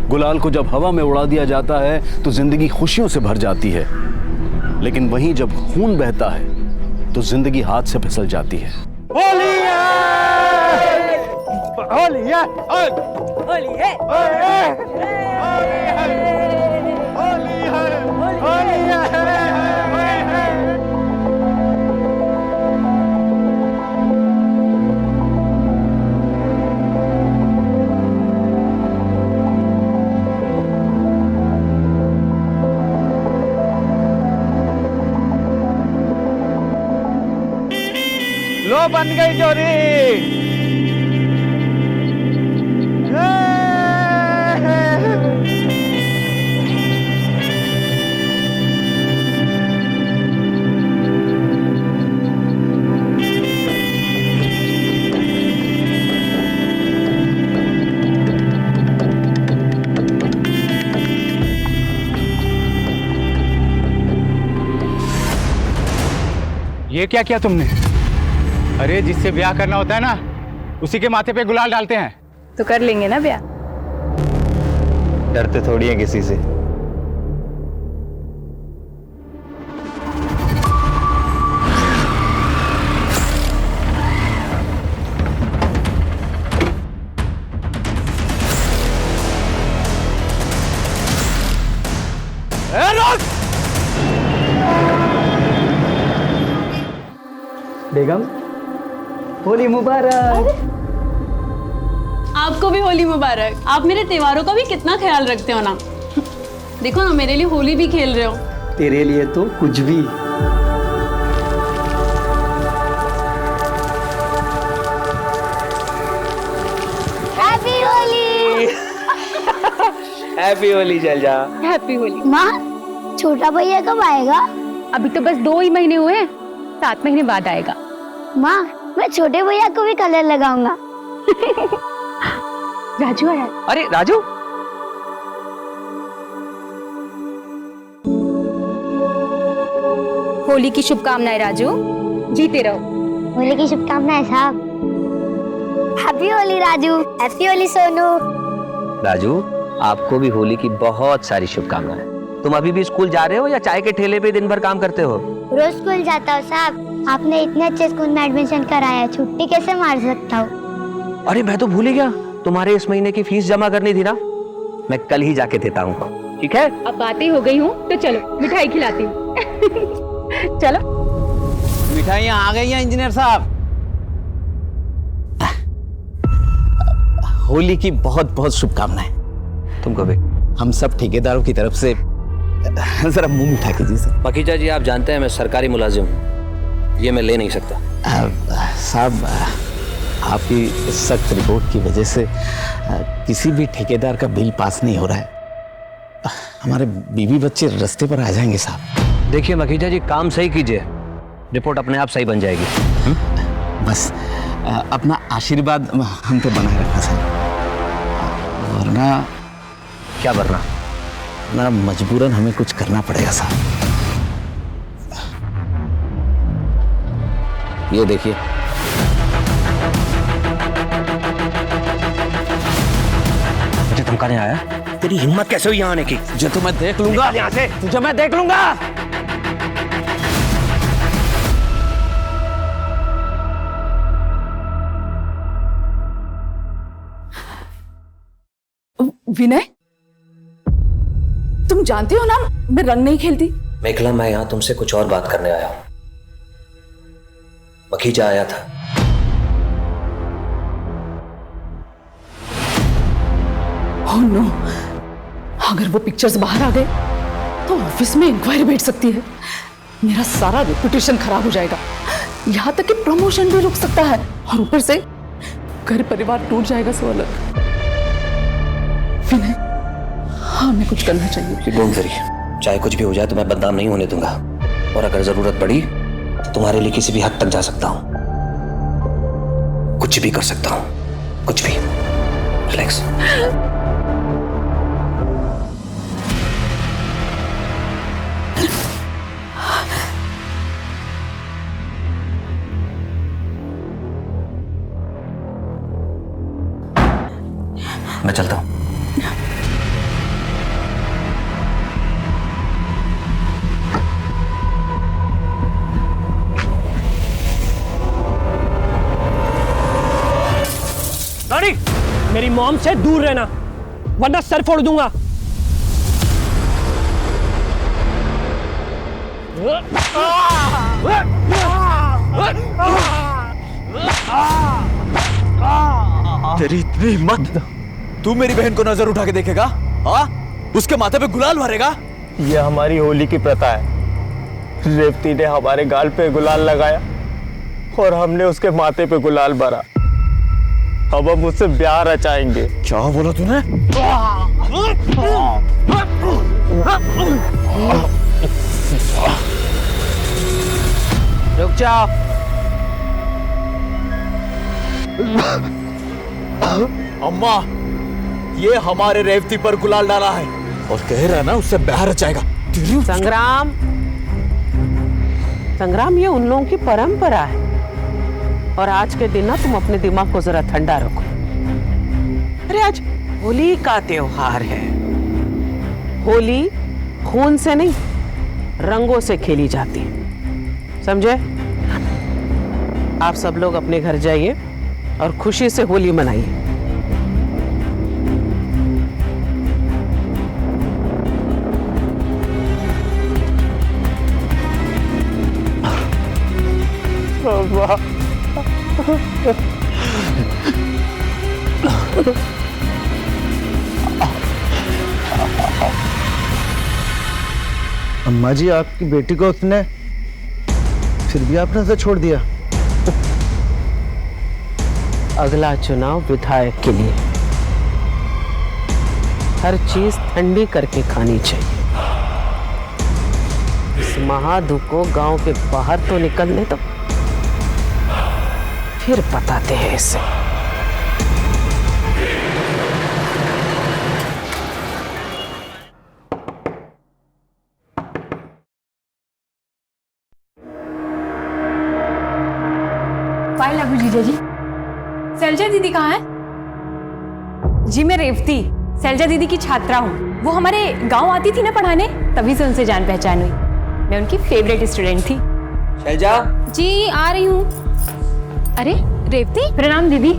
A: गुलाल को जब हवा में उड़ा दिया जाता है तो जिंदगी खुशियों से भर जाती है, लेकिन वहीं जब खून बहता है तो जिंदगी हाथ से फिसल जाती है।
B: होली है! होली है! होली है! होली है! लो बन गई जोरी।
D: ये क्या किया तुमने? अरे जिससे ब्याह करना होता है ना, उसी के माथे पे गुलाल डालते हैं।
F: तो कर लेंगे ना ब्याह।
M: डरते थोड़ी है किसी से।
L: बेगम, होली मुबारक।
O: आपको भी होली मुबारक। आप मेरे त्योहारों का भी कितना ख्याल रखते हो ना। देखो ना, मेरे लिए होली भी खेल रहे हो।
L: तेरे लिए तो कुछ भी।
E: हैप्पी होली।
L: हैप्पी होली जलजा।
O: हैप्पी होली।
E: माँ, छोटा भैया कब आएगा?
O: अभी तो बस 2 ही महीने हुए हैं, 7 महीने बाद आएगा।
E: माँ, मैं छोटे भैया को भी कलर लगाऊंगा।
O: राजू आया।
L: अरे राजू,
O: होली की शुभकामनाएं राजू। जीते रहो।
E: होली की शुभकामनाएं साहब। हैप्पी होली राजू। हैप्पी होली सोनू।
P: राजू, आपको भी होली की बहुत सारी शुभकामनाएं। तुम अभी भी स्कूल जा रहे हो या चाय के ठेले पे दिन भर काम करते हो?
E: रोज स्कूल जाता हूँ साहब। आपने इतने अच्छे स्कूल में एडमिशन कराया, छुट्टी कैसे मार सकता हूँ?
P: अरे मैं तो भूल ही गया, तुम्हारे इस महीने की फीस जमा करनी थी ना। मैं कल ही जाके देता हूँ, ठीक है?
O: अब बातें हो गई हूँ तो चलो मिठाई खिलाती हूँ। चलो।
L: मिठाइयाँ आ गई हैं इंजीनियर साहब।
P: होली की बहुत बहुत शुभकामनाएं तुमको भी।
L: हम सब ठेकेदारों की तरफ से जरा मुंह मीठा कीजिए सर।
P: पकीजा जी, आप जानते हैं मैं सरकारी मुलाजिम हूँ। ये मैं ले नहीं सकता।
Q: साहब, आपकी सख्त रिपोर्ट की वजह से किसी भी ठेकेदार का बिल पास नहीं हो रहा है। हमारे बीवी बच्चे रास्ते पर आ जाएंगे साहब।
P: देखिए मखीजा जी, काम सही कीजिए, रिपोर्ट अपने आप सही बन जाएगी।
Q: बस अपना आशीर्वाद हम पे बनाए रखना साहब, वरना
P: क्या वरना?
Q: ना मजबूरन हमें कुछ करना पड़ेगा साहब।
P: ये देखिए, मुझे धमकाने आया? तेरी हिम्मत कैसे हुई यहाँ आने की?
Q: तुझे तो मैं देख लूंगा यहाँ से, तुझे मैं देख लूंगा।
F: विनय, तुम जानते हो ना मैं रंग नहीं खेलती।
P: मेघला, मैं यहाँ तुमसे कुछ और बात करने आया हूँ। मखीजा आया था।
F: ओह नो, अगर वो पिक्चर्स बाहर आ गए तो ऑफिस में इंक्वायरी बैठ सकती है। मेरा सारा रेपुटेशन खराब हो जाएगा, यहाँ तक कि प्रमोशन भी रुक सकता है, और ऊपर से घर परिवार टूट जाएगा। सो अलग विनय, हमें कुछ करना चाहिए।
P: डोंट वरी, चाहे कुछ भी हो जाए तो मैं बदनाम नहीं होने दूंगा, और अगर जरूरत पड़ी तो तुम्हारे लिए किसी भी हद तक जा सकता हूं, कुछ भी कर सकता हूं, कुछ भी। रिलैक्स। मैं चलता हूं।
R: रानी, मेरी मॉम से दूर रहना, वरना सर फोड़ दूंगा।
A: तेरी इतनी हिम्मत, तू मेरी बहन को नजर उठा के देखेगा? हाँ, उसके माथे पे गुलाल भरेगा?
R: ये हमारी होली की प्रथा है। रेवती ने हमारे गाल पे गुलाल लगाया और हमने उसके माथे पे गुलाल भरा। अब हम उससे ब्याह रचाएंगे।
A: क्या बोला तूने?
R: रुक जाओ।
A: अम्मा, ये हमारे रेवती पर गुलाल डाला है और कह रहा है ना उससे ब्याह रचाएगा।
S: संग्राम, संग्राम, ये उन लोगों की परंपरा है, और आज के दिन ना तुम अपने दिमाग को जरा ठंडा रखो। अरे आज होली का त्योहार है। होली खून से नहीं, रंगों से खेली जाती है, समझे? आप सब लोग अपने घर जाइए और खुशी से होली मनाइए।
Q: अम्मा जी, आपकी बेटी को उसने फिर भी आपने उसे छोड़ दिया।
S: अगला चुनाव विधायक के लिए, हर चीज ठंडी करके खानी चाहिए। इस महाधुप को गांव के बाहर तो निकलने दो, फिर बताते हैं इसे।
C: फाइल लागू जीजा जी। शैलजा दीदी कहाँ है? जी मैं रेवती, शैलजा दीदी की छात्रा हूँ। वो हमारे गांव आती थी ना पढ़ाने, तभी से उनसे जान पहचान हुई। मैं उनकी फेवरेट स्टूडेंट थी।
P: शैलजा
C: जी आ रही हूँ। अरे रेवती, प्रणाम दीदी।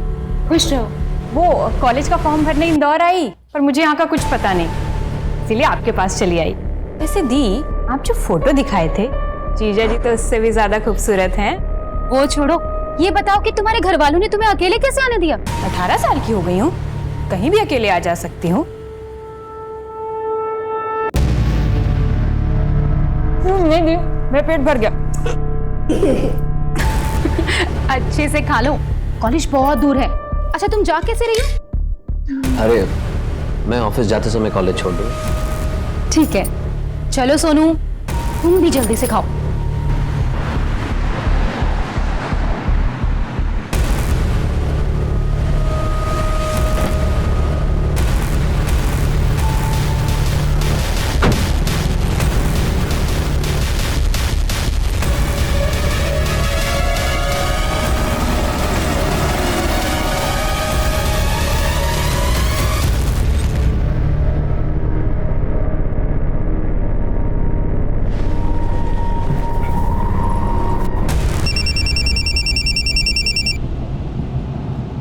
C: खुश रहो। वो कॉलेज का फॉर्म भरने इंदौर आई, पर मुझे यहाँ का कुछ पता नहीं, इसलिए आपके पास चली आई। वैसे दी, आप जो फोटो दिखाए थे, जीजा जी तो उससे भी ज्यादा खूबसूरत हैं।
I: वो छोड़ो, ये बताओ कि तुम्हारे घर वालों ने तुम्हें अकेले कैसे आने दिया?
C: 18 साल की हो गई हूँ, कहीं भी अकेले आ जा सकती हूँ। नहीं, मेरा पेट भर गया। अच्छे से खा लो, कॉलेज बहुत दूर है। अच्छा तुम जा कैसे रही हो?
P: अरे मैं ऑफिस जाते समय कॉलेज छोड़ दूँ।
C: ठीक है, चलो सोनू तुम भी जल्दी से खाओ।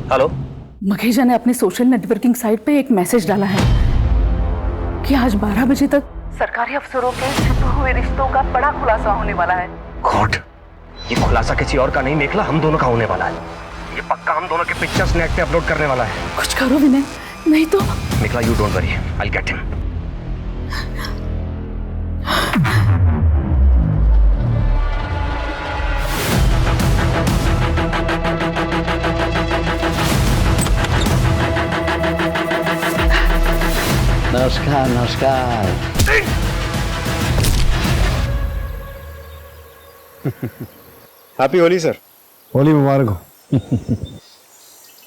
P: हेलो।
T: मखीजा ने अपने सोशल नेटवर्किंग साइट पे एक मैसेज डाला है कि आज 12 बजे तक सरकारी अफसरों के छुपे हुए रिश्तों का बड़ा खुलासा होने वाला है।
P: गॉड, ये खुलासा किसी और का नहीं मेखला हम दोनों का होने वाला है। ये पक्का हम दोनों के पिक्चर्स नेट पे अपलोड करने वाला है।
T: कुछ करो विनय, नहीं तो।
P: Mekhala you don't worry, I will get him.
Q: नमस्कार नमस्कार।
D: Happy Holi sir.
U: होली मुबारक हो।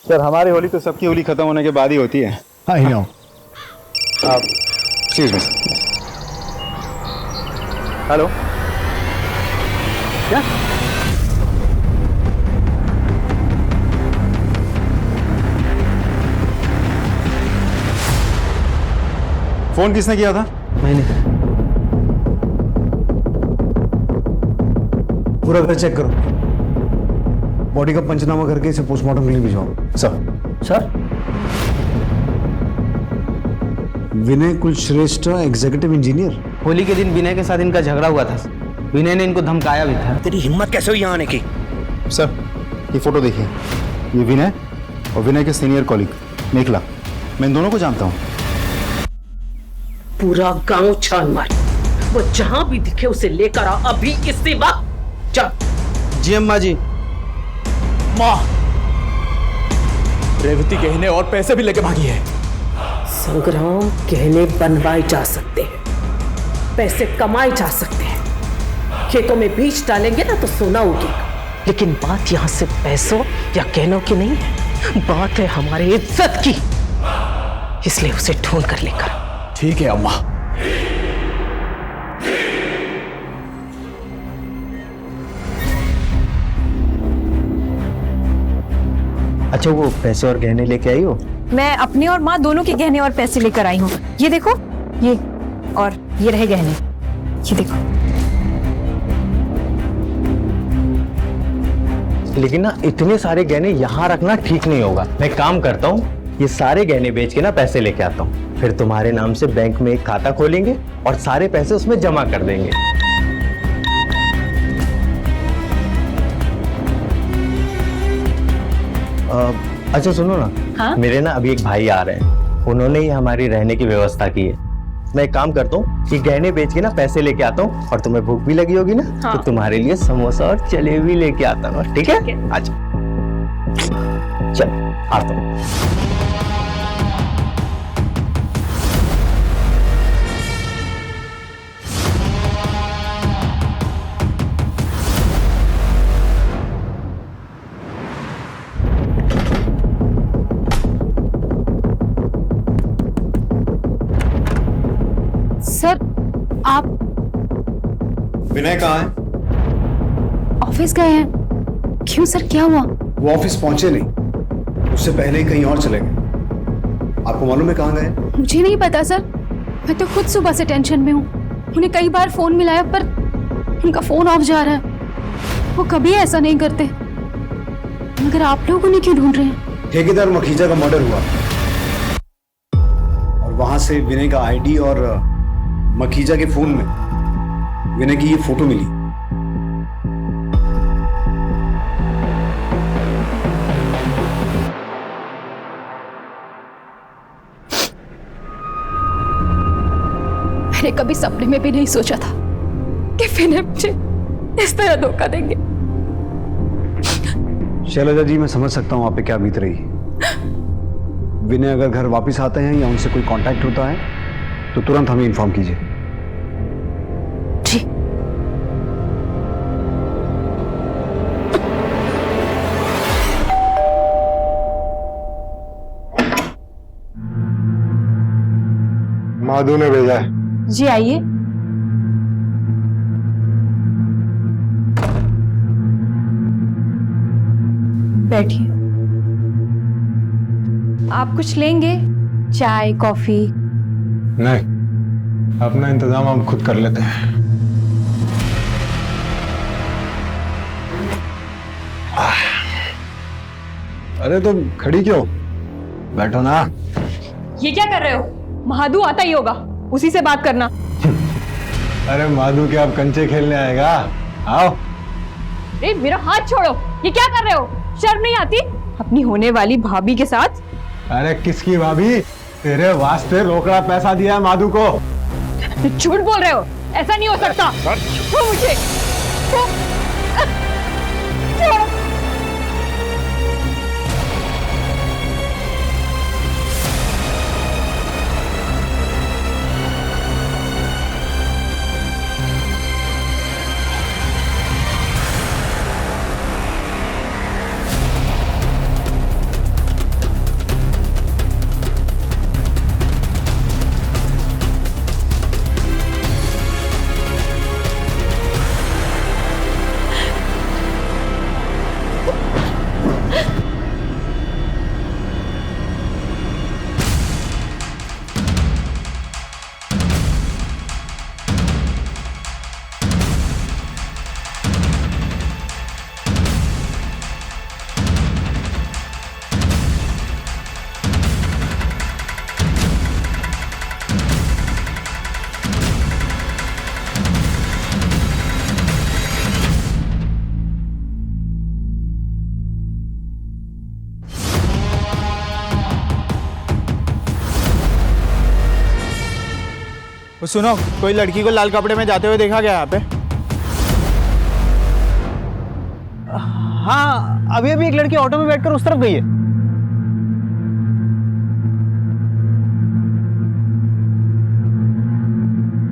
D: सर हमारी होली तो सबकी होली खत्म होने के बाद ही होती है।
U: I know.
D: आप एक्सक्यूज मी सर। हेलो, क्या? फोन किसने किया था?
Q: मैंने।
U: पूरा घर चेक करो, बॉडी का पंचनामा करके इसे पोस्टमार्टम के लिए भिजवाओ।
Q: सर
U: विनय कुलश्रेष्ठ, एग्जीक्यूटिव इंजीनियर।
L: होली के दिन विनय के साथ इनका झगड़ा हुआ था। विनय ने इनको धमकाया भी था।
Q: तेरी हिम्मत कैसे हुई यहाँ आने की?
D: सर ये फोटो देखिए, ये विनय और विनय के सीनियर कॉलीग मेखला, मैं इन दोनों को जानता हूँ।
S: पूरा गांव छान मार, वो जहां भी दिखे उसे लेकर आ अभी इसी वक्त। चल।
L: जी अम्मा जी।
V: माँ, रेवती गहने और पैसे भी लेके भागी है।
S: संग्राम, गहने बनवाए जा सकते हैं, पैसे कमाए जा सकते हैं, खेतों में बीज डालेंगे ना तो सोना उगेगा। लेकिन बात यहाँ से पैसों या गहनों की नहीं है, बात है हमारी इज्जत की। इसलिए उसे ढूंढ कर लेकर।
U: ठीक है अम्मा।
L: अच्छा वो पैसे और गहने लेके आई हो?
C: मैं अपने और माँ दोनों के गहने और पैसे लेकर आई हूँ। ये देखो, ये और ये रहे गहने, ये देखो।
L: लेकिन ना इतने सारे गहने यहाँ रखना ठीक नहीं होगा। मैं काम करता हूँ, ये सारे गहने बेच के ना पैसे लेके आता हूँ, फिर तुम्हारे नाम से बैंक में एक खाता खोलेंगे और सारे पैसे उसमें जमा कर देंगे। अच्छा सुनो ना। हाँ? मेरे ना अभी एक भाई आ रहे हैं, उन्होंने ही हमारी रहने की व्यवस्था की है। मैं एक काम करता हूँ कि गहने बेच के ना पैसे लेके आता हूँ, और तुम्हें भूख भी लगी होगी ना। हाँ। तो तुम्हारे लिए समोसा और जलेबी लेके आता हूँ। ठीक है? अच्छा चल आता हूँ।
C: सर आप
U: विनय कहाँ है?
C: ऑफिस गए हैं। क्यों सर, क्या हुआ?
U: वो ऑफिस पहुंचे नहीं, उससे पहले ही कहीं और चले गए। आपको मालूम है कहाँ गए?
C: मुझे नहीं पता सर, मैं तो खुद सुबह से टेंशन में हूँ। उन्हें कई बार फोन मिलाया पर उनका फोन ऑफ जा रहा है। वो कभी ऐसा नहीं करते, मगर आप लोग उन्हें क्यों ढूंढ रहे हैं?
U: ठेकेदार मखीजा का मर्डर हुआ और वहां से विनय का आईडी और मखीजा के फोन में विनय की ये फोटो मिली।
T: मैंने कभी सपने में भी नहीं सोचा था कि विनय मुझे इस तरह धोखा देंगे।
U: शैलजा जी, मैं समझ सकता हूँ आप पे क्या बीत रही है। विनय अगर घर वापस आते हैं या उनसे कोई कांटेक्ट होता है तो तुरंत हमें इन्फॉर्म कीजिए।
F: ठीक।
U: माधु ने भेजा है।
I: जी आइए। बैठिए। आप कुछ लेंगे? चाय, कॉफी?
U: नहीं, अपना इंतजाम हम खुद कर लेते हैं। अरे तुम खड़ी क्यों? बैठो ना।
I: ये क्या कर रहे हो? महादू आता ही होगा, उसी से बात करना।
U: अरे माधु क्या अब कंचे खेलने आएगा? आओ।
I: अरे मेरा हाथ छोड़ो, ये क्या कर रहे हो? शर्म नहीं आती अपनी होने वाली भाभी के साथ?
U: अरे किसकी भाभी? तेरे वास्ते रोकड़ा पैसा दिया है माधु को।
I: झूठ बोल रहे हो, ऐसा नहीं हो सकता। छोड़ो मुझे।
K: सुनो, कोई लड़की को लाल कपड़े में जाते हुए देखा गया यहाँ पे?
L: हाँ, अभी अभी एक लड़की ऑटो में बैठकर उस तरफ गई है।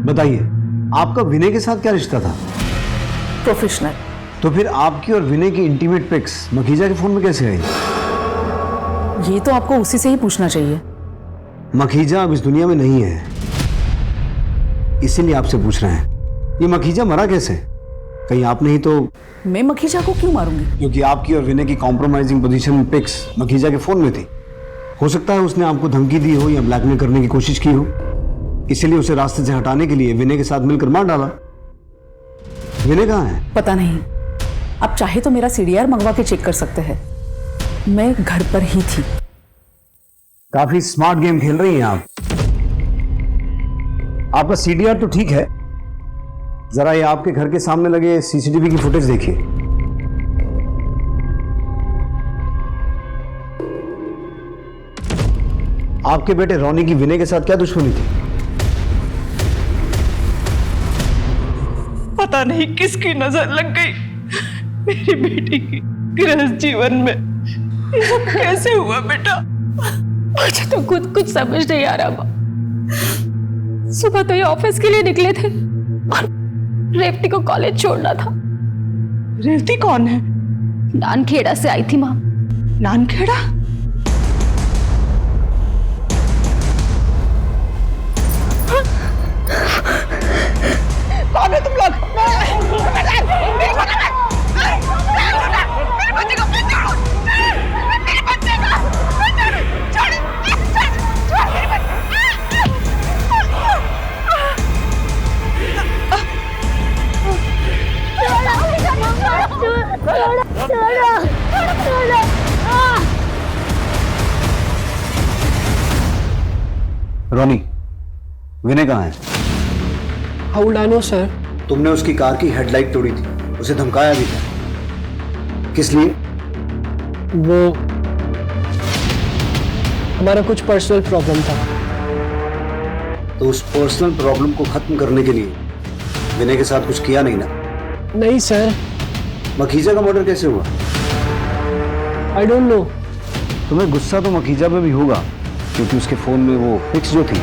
U: बताइए, आपका विनय के साथ क्या रिश्ता था?
T: प्रोफेशनल।
U: तो फिर आपकी और विनय की इंटीमेट पिक्स मखीजा के फोन में कैसे आई?
T: ये तो आपको उसी से ही पूछना चाहिए।
U: मखीजा अब इस दुनिया में नहीं है, इसीलिए आपसे पूछ रहे हैं। ये मखीजा मरा कैसे? कहीं आपने ही तो?
T: मैं मखीजा को क्यों मारूंगी?
U: क्योंकि आपकी और विनय की कॉम्प्रोमाइजिंग पोजीशन में पिक्स मखीजा के फोन में थी। हो सकता है उसने आपको धमकी दी हो या ब्लैकमेल करने की कोशिश की हो, इसीलिए उसे रास्ते से हटाने के लिए विनय के साथ मिलकर मार डाला। विनय कहाँ है?
T: पता नहीं, आप चाहे तो मेरा सीडीआर मंगवा के चेक कर सकते हैं। मैं घर पर ही थी।
U: काफी स्मार्ट गेम खेल रही हैं आप। आपका सीडीआर तो ठीक है, जरा ये आपके घर के सामने लगे सीसीटीवी की फुटेज देखिए। आपके बेटे रोनी की विनय के साथ क्या दुश्मनी थी?
S: पता नहीं किसकी नजर लग गई मेरी बेटी की गृहस्थ जीवन में। ये सब कैसे हुआ बेटा?
I: मुझे तो खुद कुछ समझ नहीं आ रहा। सुबह तो ये ऑफिस के लिए निकले थे और रेवती को कॉलेज छोड़ना था।
S: रेवती कौन है?
I: नानखेड़ा से आई थी माँ।
S: नानखेड़ा? कौन है तुम लोग?
U: रोनी, विनय कहाँ है?
N: How do I know sir?
U: तुमने उसकी कार की हेडलाइट तोड़ी थी, उसे धमकाया भी था। किस लिए?
N: वो हमारा कुछ पर्सनल प्रॉब्लम था।
U: तो उस पर्सनल प्रॉब्लम को खत्म करने के लिए विनय के साथ कुछ किया नहीं ना?
N: नहीं सर।
U: मखीजा का मर्डर कैसे हुआ?
N: I don't know.
U: तुम्हें गुस्सा तो मखीजा पे भी होगा क्योंकि उसके फोन में वो पिक्स जो थी।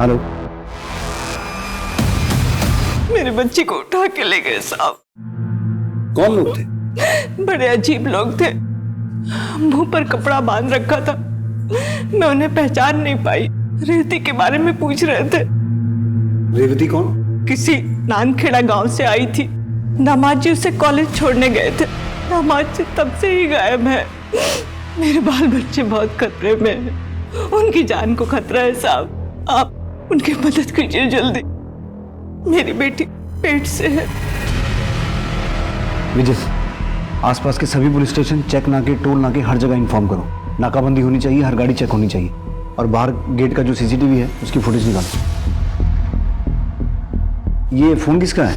U: हेलो,
S: मेरे बच्चे को उठा के ले गए साहब।
U: कौन लोग थे?
S: बड़े अजीब लोग थे, मुंह पर कपड़ा बांध रखा था, मैं उन्हें पहचान नहीं पाई। रेवती के बारे में पूछ रहे थे।
U: रेवती कौन?
S: किसी नानखेड़ा गांव से आई थी, दामाद जी उसे कॉलेज छोड़ने गए थे, दामाद जी तब से ही गायब है। मेरे बाल बच्चे बहुत खतरे में हैं, उनकी जान को खतरा है साहब, आप उनकी मदद कीजिए जल्दी, मेरी बेटी पेट से है।
U: विजय, आसपास के सभी पुलिस स्टेशन, चेक नाके, टोल नाके, हर जगह इन्फॉर्म करो। नाकाबंदी होनी चाहिए, हर गाड़ी चेक होनी चाहिए, और बाहर गेट का जो सीसीटीवी है उसकी फुटेज निकालो। ये फोन किसका है?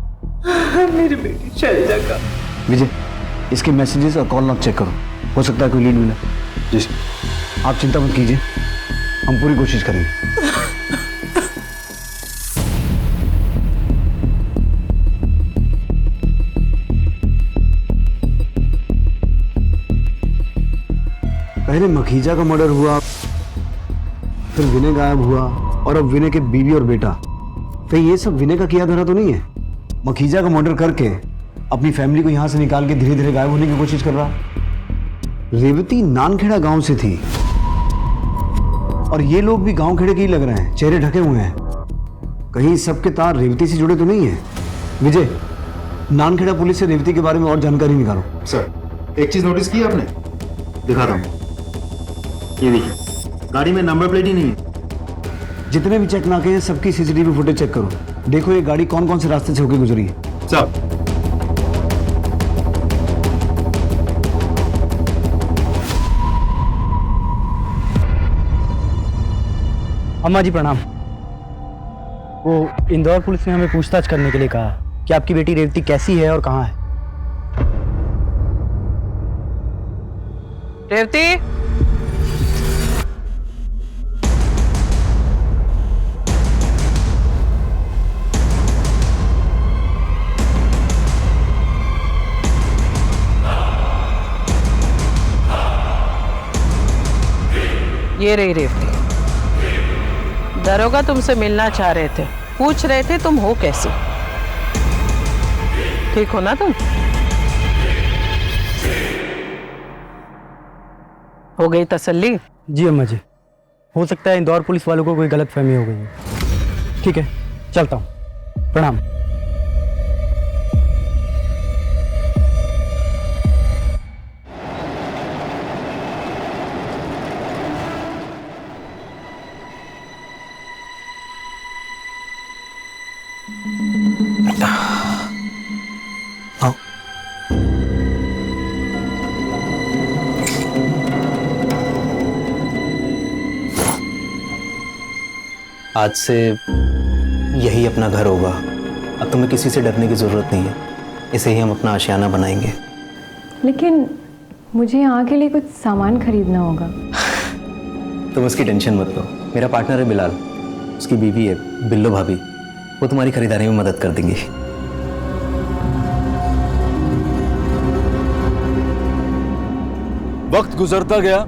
S: मेरी बेटी शैलजा का।
U: विजय, इसके मैसेजेस और कॉल लॉग चेक करो, हो सकता है कोई लीड मिले। जी आप चिंता मत कीजिए, हम पूरी कोशिश करेंगे। पहले मखीजा का मर्डर हुआ, फिर विनय गायब हुआ, और अब विनय के बीवी और बेटा। कहीं ये सब विनय का किया धरा तो नहीं है? मखीजा का मर्डर करके अपनी फैमिली को यहां से निकाल के धीरे धीरे गायब होने की कोशिश कर रहा। रेवती नानखेड़ा गांव से थी, और ये लोग भी गांव खेड़े के ही लग रहे हैं, चेहरे ढके हुए हैं। कहीं सबके तार रेवती से जुड़े तो नहीं है? विजय, नानखेड़ा पुलिस से रेवती के बारे में और जानकारी निकालो।
H: सर, एक चीज नोटिस की आपने? दिखाता हूं, ये देखिए, गाड़ी में नंबर प्लेट ही नहीं है।
U: जितने भी चेक नाके हैं सबकी सीसीटीवी फुटेज चेक करो, देखो ये गाड़ी कौन कौन से रास्ते से होकर गुजरी है।
H: साहब,
N: अम्मा जी प्रणाम। वो इंदौर पुलिस ने हमें पूछताछ करने के लिए कहा कि आपकी बेटी रेवती कैसी है और कहाँ है।
S: रेवती, ये रही रेवती। दरोगा तुमसे मिलना चाह रहे थे, पूछ रहे थे तुम हो कैसी, ठीक हो ना तुम? हो गई तसल्ली?
N: जी अम्मा जी, हो सकता है इंदौर पुलिस वालों को कोई गलतफहमी हो गई है। ठीक है, चलता हूँ, प्रणाम।
J: आज से यही अपना घर होगा, अब तुम्हें किसी से डरने की ज़रूरत नहीं है, इसे ही हम अपना आशियाना बनाएंगे।
W: लेकिन मुझे यहाँ के लिए कुछ सामान खरीदना होगा।
J: तुम उसकी टेंशन मत लो, मेरा पार्टनर है बिलाल, उसकी बीवी है बिल्लो भाभी, वो तुम्हारी खरीदारी में मदद कर देंगी।
A: वक्त गुजरता गया,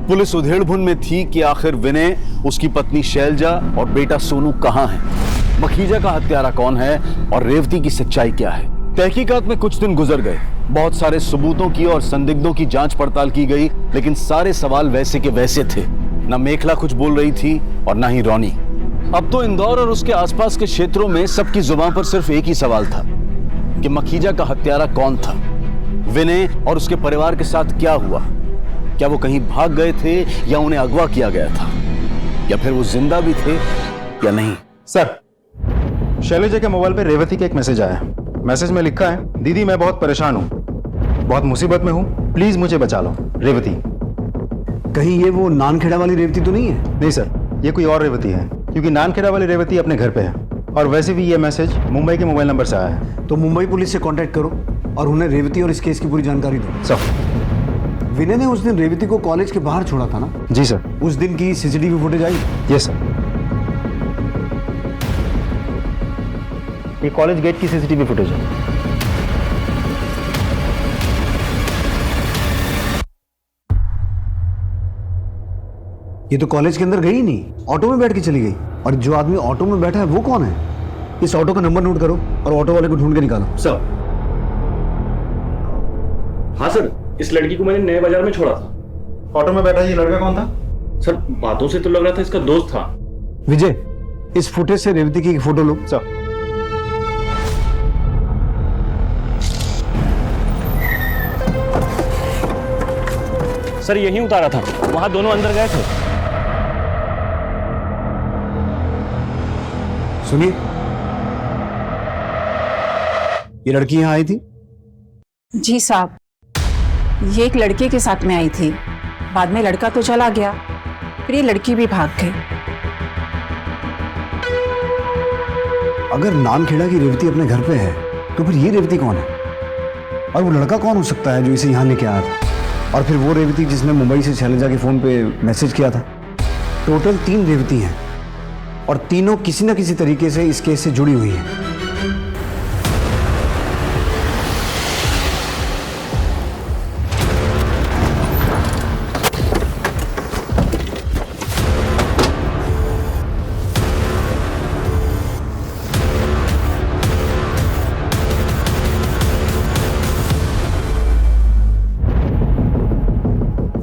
A: पुलिस उधेड़बुन में थी कि आखिर विनय, उसकी पत्नी शैलजा और बेटा सोनू कहां हैं, मखीजा का हत्यारा कौन है और रेवती की सच्चाई क्या है। तहकीकात में कुछ दिन गुजर गए, बहुत सारे सबूतों की और संदिग्धों की जांच पड़ताल की गई, लेकिन सारे सवाल वैसे के वैसे थे। न मेखला कुछ बोल रही थी और न ही रोनी। अब तो इंदौर और उसके आसपास के क्षेत्रों में सबकी जुबान पर सिर्फ एक ही सवाल था कि मखीजा का हत्यारा कौन था, विनय और उसके परिवार के साथ क्या हुआ। क्या वो कहीं भाग गए थे या उन्हें अगवा किया गया था, या फिर वो जिंदा भी थे या नहीं।
H: सर, शैलजा के मोबाइल पे रेवती का एक मैसेज आया है। मैसेज में लिखा है, दीदी मैं बहुत परेशान हूँ, बहुत मुसीबत में हूँ, प्लीज मुझे बचा लो, रेवती।
U: कहीं ये वो नानखेड़ा वाली रेवती तो नहीं है?
H: नहीं सर, ये कोई और रेवती है, क्योंकि नानखेड़ा वाली रेवती अपने घर पे है, और वैसे भी ये मैसेज मुंबई के मोबाइल नंबर से आया है।
U: तो मुंबई पुलिस से कांटेक्ट करो और उन्हें रेवती और इस केस की पूरी जानकारी दो।
H: सर,
U: विनय ने उस दिन रेवती को कॉलेज के बाहर छोड़ा था ना?
H: जी सर।
U: उस दिन की CCTV footage I?
H: Yes sir. ये कॉलेज गेट की सीसीटीवी फुटेज है।
U: ये तो कॉलेज के अंदर गई नहीं, ऑटो में बैठ के चली गई। और जो आदमी ऑटो में बैठा है वो कौन है? इस ऑटो का नंबर नोट करो और ऑटो वाले को ढूंढ के निकालो।
B: सर। हाँ सर, इस लड़की को मैंने नए बाजार में छोड़ा था।
H: ऑटो में बैठा ये लड़का कौन था?
B: सर, बातों से तो लग रहा था इसका दोस्त था।
U: विजय, इस फुटेज से रेवती की फोटो लो।
B: सर यहीं उतारा था, वहां दोनों अंदर गए थे।
U: सुनिए, ये लड़की यहाँ आई थी?
G: जी साहब, ये एक लड़के के साथ में आई थी। बाद में लड़का तो चला गया, फिर ये लड़की भी भाग गई।
U: अगर नामखेड़ा की रेवती अपने घर पे है तो फिर ये रेवती कौन है? और वो लड़का कौन हो सकता है जो इसे यहाँ लेके आया था? और फिर वो रेवती जिसने मुंबई से शैलजा के फोन पे मैसेज किया था। टोटल 3 रेवती हैं और तीनों किसी न किसी तरीके से इस केस से जुड़ी हुई हैं।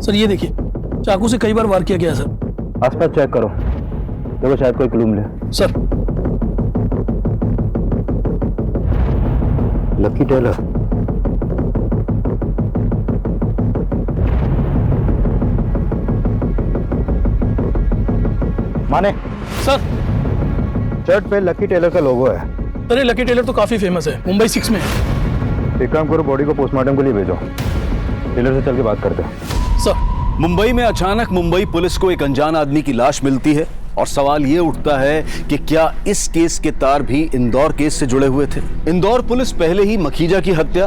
M: सर ये देखिए, चाकू से कई बार वार किया गया सर।
H: आसपास चेक करो, देखो शायद कोई क्लू मिले।
M: सर।
H: Lucky tailor. माने
M: सर,
H: शर्ट पे लकी टेलर का लोगो है।
M: सर ये लकी टेलर तो काफी फेमस है, मुंबई 6 में है।
H: एक काम करो, बॉडी को पोस्टमार्टम के लिए भेजो। टेलर से चल के बात करते हैं।
M: सर।
A: मुंबई में अचानक मुंबई पुलिस को एक अनजान आदमी की लाश मिलती है और सवाल ये उठता है कि क्या इस केस के तार भी इंदौर केस से जुड़े हुए थे? इंदौर पुलिस पहले ही मखीजा की हत्या,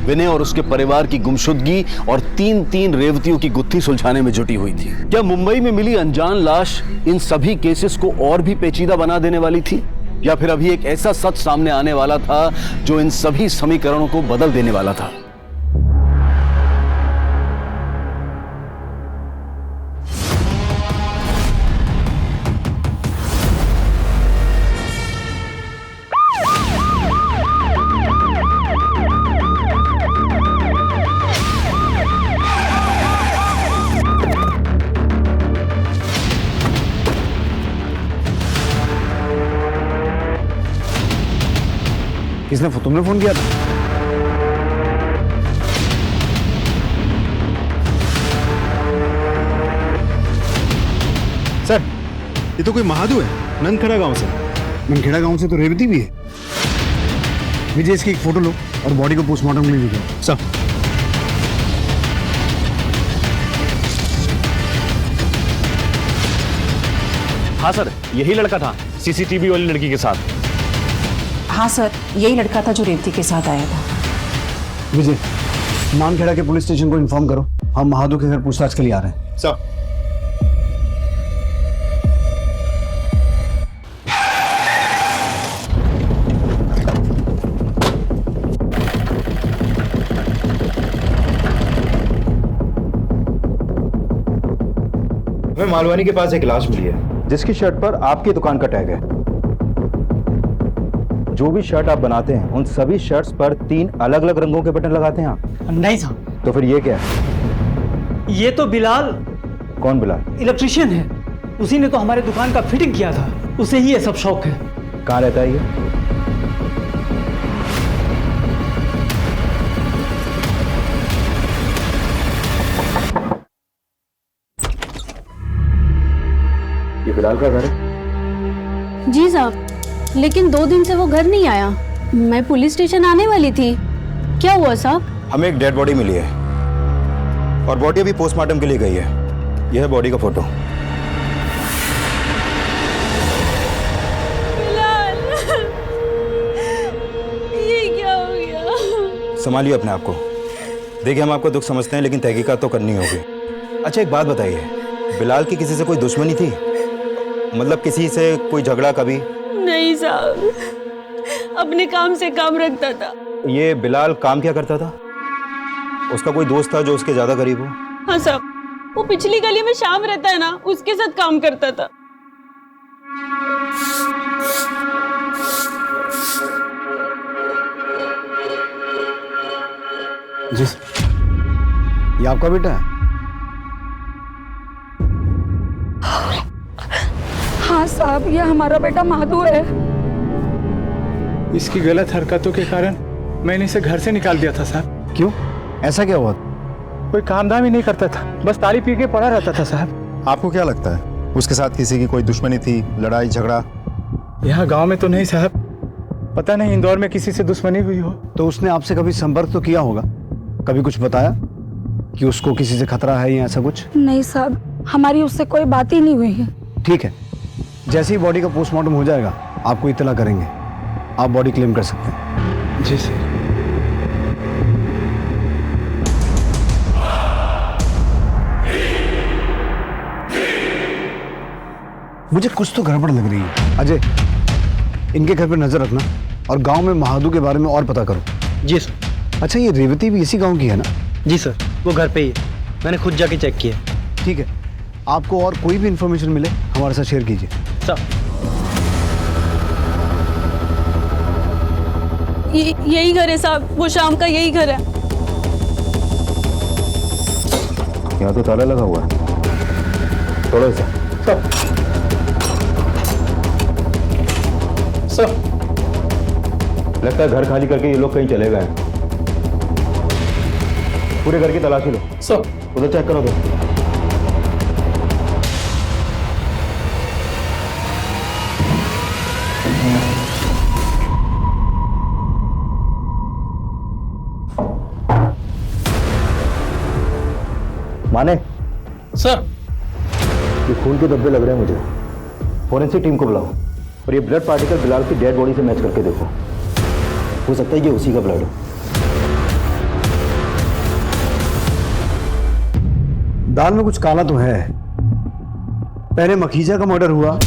A: विनय और उसके परिवार की गुमशुदगी और 3 रेवतियों की गुत्थी सुलझाने में जुटी हुई थी। क्या मुंबई में मिली अनजान लाश इन सभी केसेस को और भी पेचीदा बना देने वाली थी, या फिर अभी एक ऐसा सच सामने आने वाला था जो इन सभी समीकरणों को बदल देने वाला था?
U: किसने? तुमने फोन किया था?
H: सर, ये तो कोई महादू है, नंदखेड़ा गांव से।
U: नंदखेड़ा गांव से तो रेवती भी है। विजय, इसकी एक फोटो लो और बॉडी को पोस्टमार्टम के लिए भेजो।
H: सर।
B: हाँ सर, यही लड़का था सीसीटीवी वाली लड़की के साथ।
G: हाँ सर, यही लड़का था जो रेवती के साथ आया था।
U: विजय, नामखेड़ा के पुलिस स्टेशन को इन्फॉर्म करो, हम महादू के घर पूछताछ के लिए आ रहे हैं।
H: सर। हमें मालवानी के पास एक लाश मिली है जिसकी शर्ट पर आपकी दुकान का टैग है। जो भी शर्ट आप बनाते हैं उन सभी शर्ट्स पर 3 अलग अलग रंगों के बटन लगाते हैं आप?
N: नहीं साहब।
H: तो फिर ये क्या है?
N: ये तो बिलाल।
H: कौन बिलाल?
N: इलेक्ट्रिशियन है, उसी ने तो हमारे दुकान का फिटिंग किया था, उसे ही ये सब शौक है।
H: कहाँ रहता है ये बिलाल का घर है?
O: जी साहब, लेकिन 2 दिन से वो घर नहीं आया। मैं पुलिस स्टेशन आने वाली थी। क्या हुआ साहब?
H: हमें एक डेड बॉडी मिली है और बॉडी अभी पोस्टमार्टम के लिए गई है। यह है बॉडी का फोटो।
E: ये क्या हो गया?
H: संभालिए अपने आप को। देखिए, हम आपका दुख समझते हैं लेकिन तहकीकात तो करनी होगी। अच्छा एक बात बताइए, बिलाल की किसी से कोई दुश्मनी थी? मतलब किसी से कोई झगड़ा कभी?
E: नहीं साहब,
O: अपने काम से काम रखता था।
H: ये बिलाल काम क्या करता था? उसका कोई दोस्त था जो उसके ज्यादा करीब हो?
O: हाँ साहब, वो पिछली गली में शाम रहता है ना, उसके साथ काम करता था।
U: जी ये आपका बेटा है?
W: हाँ साहब, ये हमारा बेटा माधु है।
D: इसकी गलत हरकतों के कारण मैंने इसे घर से निकाल दिया था साहब।
U: क्यों? ऐसा क्या हुआ?
D: कोई काम धाम ही नहीं करता था, बस ताली पी के पड़ा रहता था साहब।
H: आपको क्या लगता है उसके साथ किसी की कोई दुश्मनी थी, लड़ाई झगड़ा?
D: यहाँ गांव में तो नहीं साहब, पता नहीं इंदौर में किसी से दुश्मनी हुई हो।
U: तो उसने आपसे कभी संपर्क तो किया होगा, कभी कुछ बताया कि उसको किसी से खतरा है या ऐसा कुछ?
W: नहीं साहब, हमारी उससे कोई बात ही नहीं हुई है।
U: ठीक है, जैसे ही बॉडी का पोस्टमार्टम हो जाएगा आपको इत्तला करेंगे, आप बॉडी क्लेम कर सकते हैं।
D: जी सर।
U: मुझे कुछ तो गड़बड़ लग रही है। अजय, इनके घर पर नजर रखना और गांव में महादू के बारे में और पता करो।
N: जी सर।
U: अच्छा, ये रेवती भी इसी गांव की है ना?
N: जी सर, वो घर पे ही है, मैंने खुद जाके चेक किया।
U: ठीक है, आपको और कोई भी इंफॉर्मेशन मिले हमारे साथ शेयर कीजिए।
N: सर।
O: यही घर है साहब, वो शाम का यही घर है।
H: यहाँ तो ताला लगा हुआ है, थोड़ा सा।
D: सर,
H: लगता है घर खाली करके ये लोग कहीं चले गए हैं। पूरे घर की तलाशी लो।
D: सर,
H: उधर चेक करो तो। माने
D: सर,
H: ये खून के धब्बे लग रहे हैं मुझे। फोरेंसिक टीम को बुलाओ और ये ब्लड पार्टिकल बिलाल की डेड बॉडी से मैच करके देखो, हो सकता है ये उसी का ब्लड हो।
U: दाल में कुछ काला तो है। पहले मखीजा का मर्डर हुआ,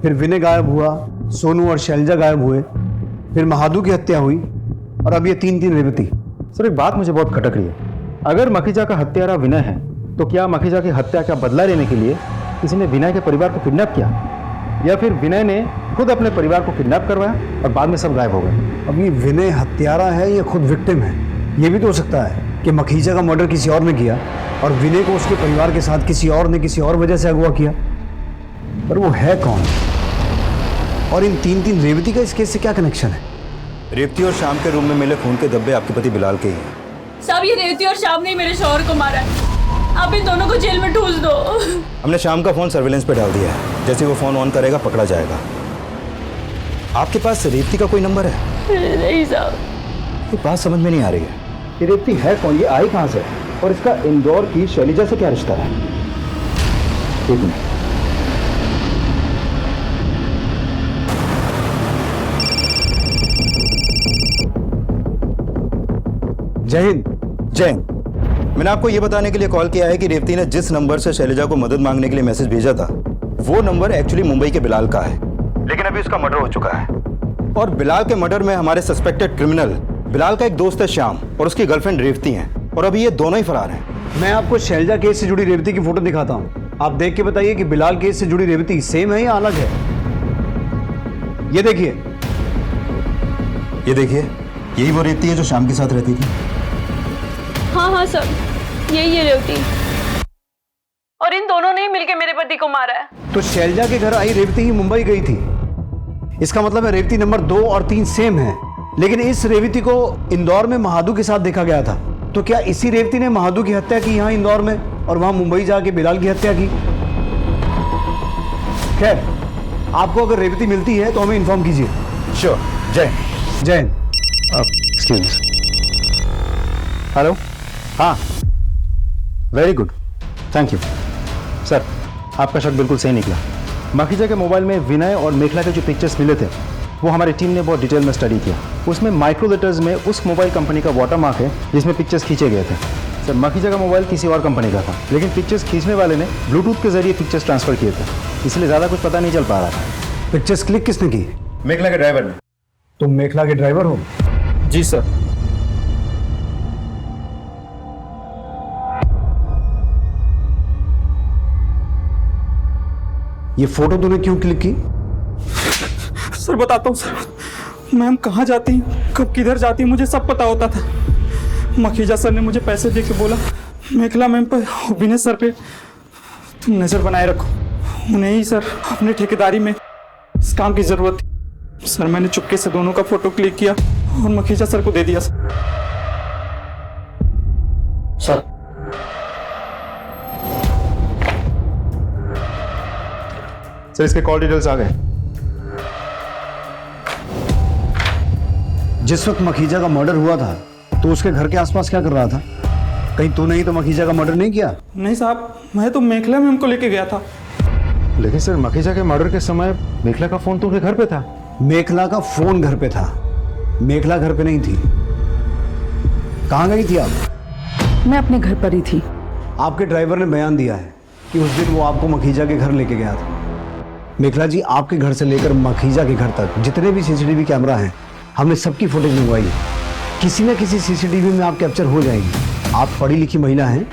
U: फिर विनय गायब हुआ, सोनू और शैलजा गायब हुए, फिर महादू की हत्या हुई और अब ये तीन रेवती।
H: सर, एक बात मुझे बहुत खटक रही है। अगर मखीजा का हत्यारा विनय है तो क्या मखीजा की हत्या का बदला लेने के लिए किसी ने विनय के परिवार को किडनैप किया, या फिर विनय ने खुद अपने परिवार को किडनैप करवाया और बाद में सब गायब हो गए?
U: अब ये विनय हत्यारा है या खुद विक्टिम है? ये भी तो हो सकता है कि मखीजा का मर्डर किसी और ने किया और विनय को उसके परिवार के साथ किसी और ने किसी और वजह से अगवा किया। पर वो है कौन? और इन तीन रेवती का इस केस से क्या कनेक्शन है?
H: रेवती और शाम के रूम में मिले खून के धब्बे आपके पति बिलाल के ही हैं।
O: साहब, ये रेवती और शाम ने मेरे शौहर को मारा है, आप इन दोनों को जेल में ठूस दो।
H: हमने शाम का फोन सर्विलेंस पे डाल दिया है, जैसे वो फोन ऑन करेगा पकड़ा जाएगा। आपके पास रेवती का कोई नंबर है?
O: नहीं साहब।
H: ये बात समझ में नहीं आ रही है, ये रेवती है कौन, ये आई कहाँ से और इसका इंदौर की शैलजा से क्या रिश्ता है? एक मिनट।
U: जय हिंद।
H: जय हिंद। मैंने आपको यह बताने के लिए कॉल किया है कि रेवती ने जिस नंबर से शैलजा को मदद मांगने के लिए मैसेज भेजा था, वो नंबर एक्चुअली मुंबई के बिलाल का है, लेकिन अभी उसका मर्डर हो चुका है। और बिलाल के मर्डर में हमारे सस्पेक्टेड क्रिमिनल बिलाल का एक दोस्त है श्याम और उसकी गर्लफ्रेंड रेवती हैं, और अभी ये दोनों ही फरार हैं।
U: मैं आपको शैलजा केस से जुड़ी रेवती की फोटो दिखाता हूँ, आप देख के बताइए कि बिलाल केस से जुड़ी रेवती सेम है या अलग है। ये देखिए,
H: ये देखिए, यही वो रेवती है जो शाम के साथ रहती थी।
O: हाँ सर, यही है रेवती, और इन दोनों ने ही मिलकर मेरे पति को मारा है।
U: तो शैलजा के घर आई रेवती ही मुंबई गई थी, इसका मतलब है रेवती नंबर 2 और 3 सेम है, लेकिन इस रेवती को इंदौर में महादू के साथ देखा गया था। तो क्या इसी रेवती ने महादू की हत्या की यहाँ इंदौर में और वहां मुंबई जाके बिलाल की हत्या की? खैर, आपको अगर रेवती मिलती है तो हमें इन्फॉर्म कीजिए।
H: श्योर। जय
U: जय।
H: Excuse me. हेलो। हाँ, very good, thank you. Sir, आपका शक बिल्कुल सही निकला। मखीजा के मोबाइल में विनय और मेखला के जो पिक्चर्स मिले थे, वो हमारी टीम ने बहुत डिटेल में स्टडी किया। उसमें माइक्रो लेटर्स में उस मोबाइल कंपनी का वाटरमार्क है जिसमें पिक्चर्स खींचे गए थे। सर, मखीजा का मोबाइल किसी और कंपनी का था, लेकिन पिक्चर्स खींचने वाले ने ब्लूटूथ के जरिए पिक्चर्स ट्रांसफर किए थे, इसलिए ज़्यादा कुछ पता नहीं चल पा रहा था।
U: पिक्चर्स क्लिक किसने की?
H: मेखला के ड्राइवर ने।
U: तुम मेखला के ड्राइवर हो?
K: जी सर।
U: ये फोटो तूने क्यों क्लिक की?
K: सर बताता हूँ सर, मैम कहाँ जाती कब किधर जाती मुझे सब पता होता था। मखीजा सर ने मुझे पैसे दे के बोला मेखला मैम पर विनय सर पे तुम नज़र बनाए रखो, उन्हें ही सर अपने ठेकेदारी में इस काम की ज़रूरत थी। सर मैंने चुपके से दोनों का फोटो क्लिक किया और मखीजा सर को दे दिया। सर
H: सर इसके कॉल डिटेल्स आ गए।
U: जिस वक्त मखीजा का मर्डर हुआ था तो उसके घर के आसपास क्या कर रहा था? कहीं तूने ही तो मखीजा का मर्डर नहीं किया?
K: नहीं साहब, मैं तो मेखला मैम को लेके गया था।
H: लेकिन सर मखीजा के मर्डर के समय मेखला का फोन तो उनके घर पे था।
U: मेखला का फोन घर पे था, मेखला घर पे नहीं थी। कहाँ गई थी आप?
T: मैं अपने घर पर ही थी।
U: आपके ड्राइवर ने बयान दिया है कि उस दिन वो आपको मखीजा के घर लेके गया था। मेखला जी, आपके घर से लेकर मखीजा के घर तक जितने भी सीसीटीवी कैमरा हैं हमने सबकी फुटेज मंगवाई है। किसी न किसी सीसीटीवी में आप कैप्चर हो जाएंगी। आप पढ़ी लिखी महिला हैं।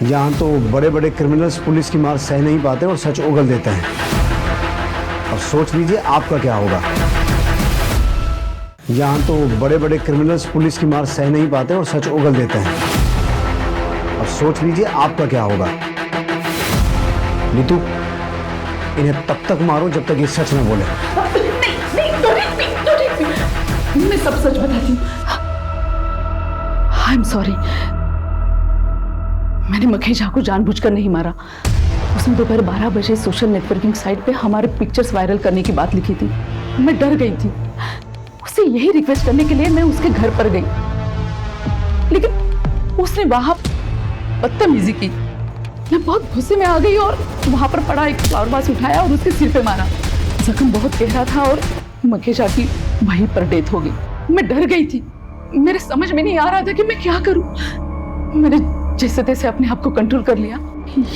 U: यहाँ तो बड़े बड़े क्रिमिनल्स पुलिस की मार सह नहीं पाते और सच उगल देते हैं। और सोच लीजिए आपका क्या होगा। यहाँ तो बड़े बड़े क्रिमिनल्स पुलिस की मार सह नहीं पाते और सच उगल देते हैं। और सोच लीजिए आपका क्या होगा। नीतू, इन्हें तब तक मारो जब तक ये सच न बोले।
T: मैं सब सच बताती हूँ। I am sorry. मैंने मखीजा को जानबूझकर नहीं मारा। उसने दोपहर 12 बजे सोशल नेटवर्किंग साइट पे हमारे पिक्चर्स वायरल करने की बात लिखी थी। मैं डर गई थी। उससे यही रिक्वेस्ट करने के लिए मैं उसके घर पर गई, लेकिन उसने वहां बदतमीजी की। मैं बहुत गुस्से में आ गई और वहां पर पड़ा एक फ्लावर वास उठाया और उसके सिर पे मारा। जख्म बहुत गहरा था और मखीजा की वहीं पर डेथ हो गई। मैं डर गई थी। मेरे समझ में नहीं आ रहा था कि मैं क्या करूं। मैंने जैसे तैसे अपने आप को कंट्रोल कर लिया।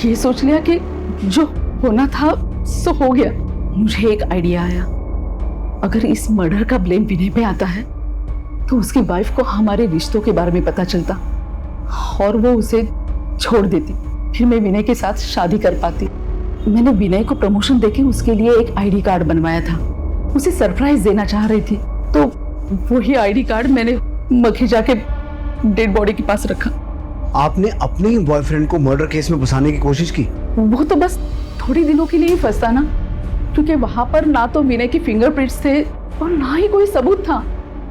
T: ये सोच लिया कि जो होना था सो हो गया। मुझे एक आइडिया आया, अगर इस मर्डर का ब्लेम विनय पे आता है तो उसकी वाइफ को हमारे रिश्तों के बारे में पता चलता और वो उसे छोड़ देती। फिर मैं विनय के साथ शादी कर पाती। मैंने विनय को प्रमोशन देके उसके लिए एक आईडी कार्ड बनवाया था। उसे सरप्राइज देना चाह रही थी, तो वही आईडी कार्ड मैंने मखीजा के डेड बॉडी के पास रखा।
U: आपने अपने ही बॉयफ्रेंड को मर्डर केस में फंसाने की कोशिश की?
T: वो तो बस थोड़ी दिनों के लिए ही फंसता ना, क्योंकि वहां पर ना तो विनय के फिंगरप्रिंट्स थे और ना ही कोई सबूत था,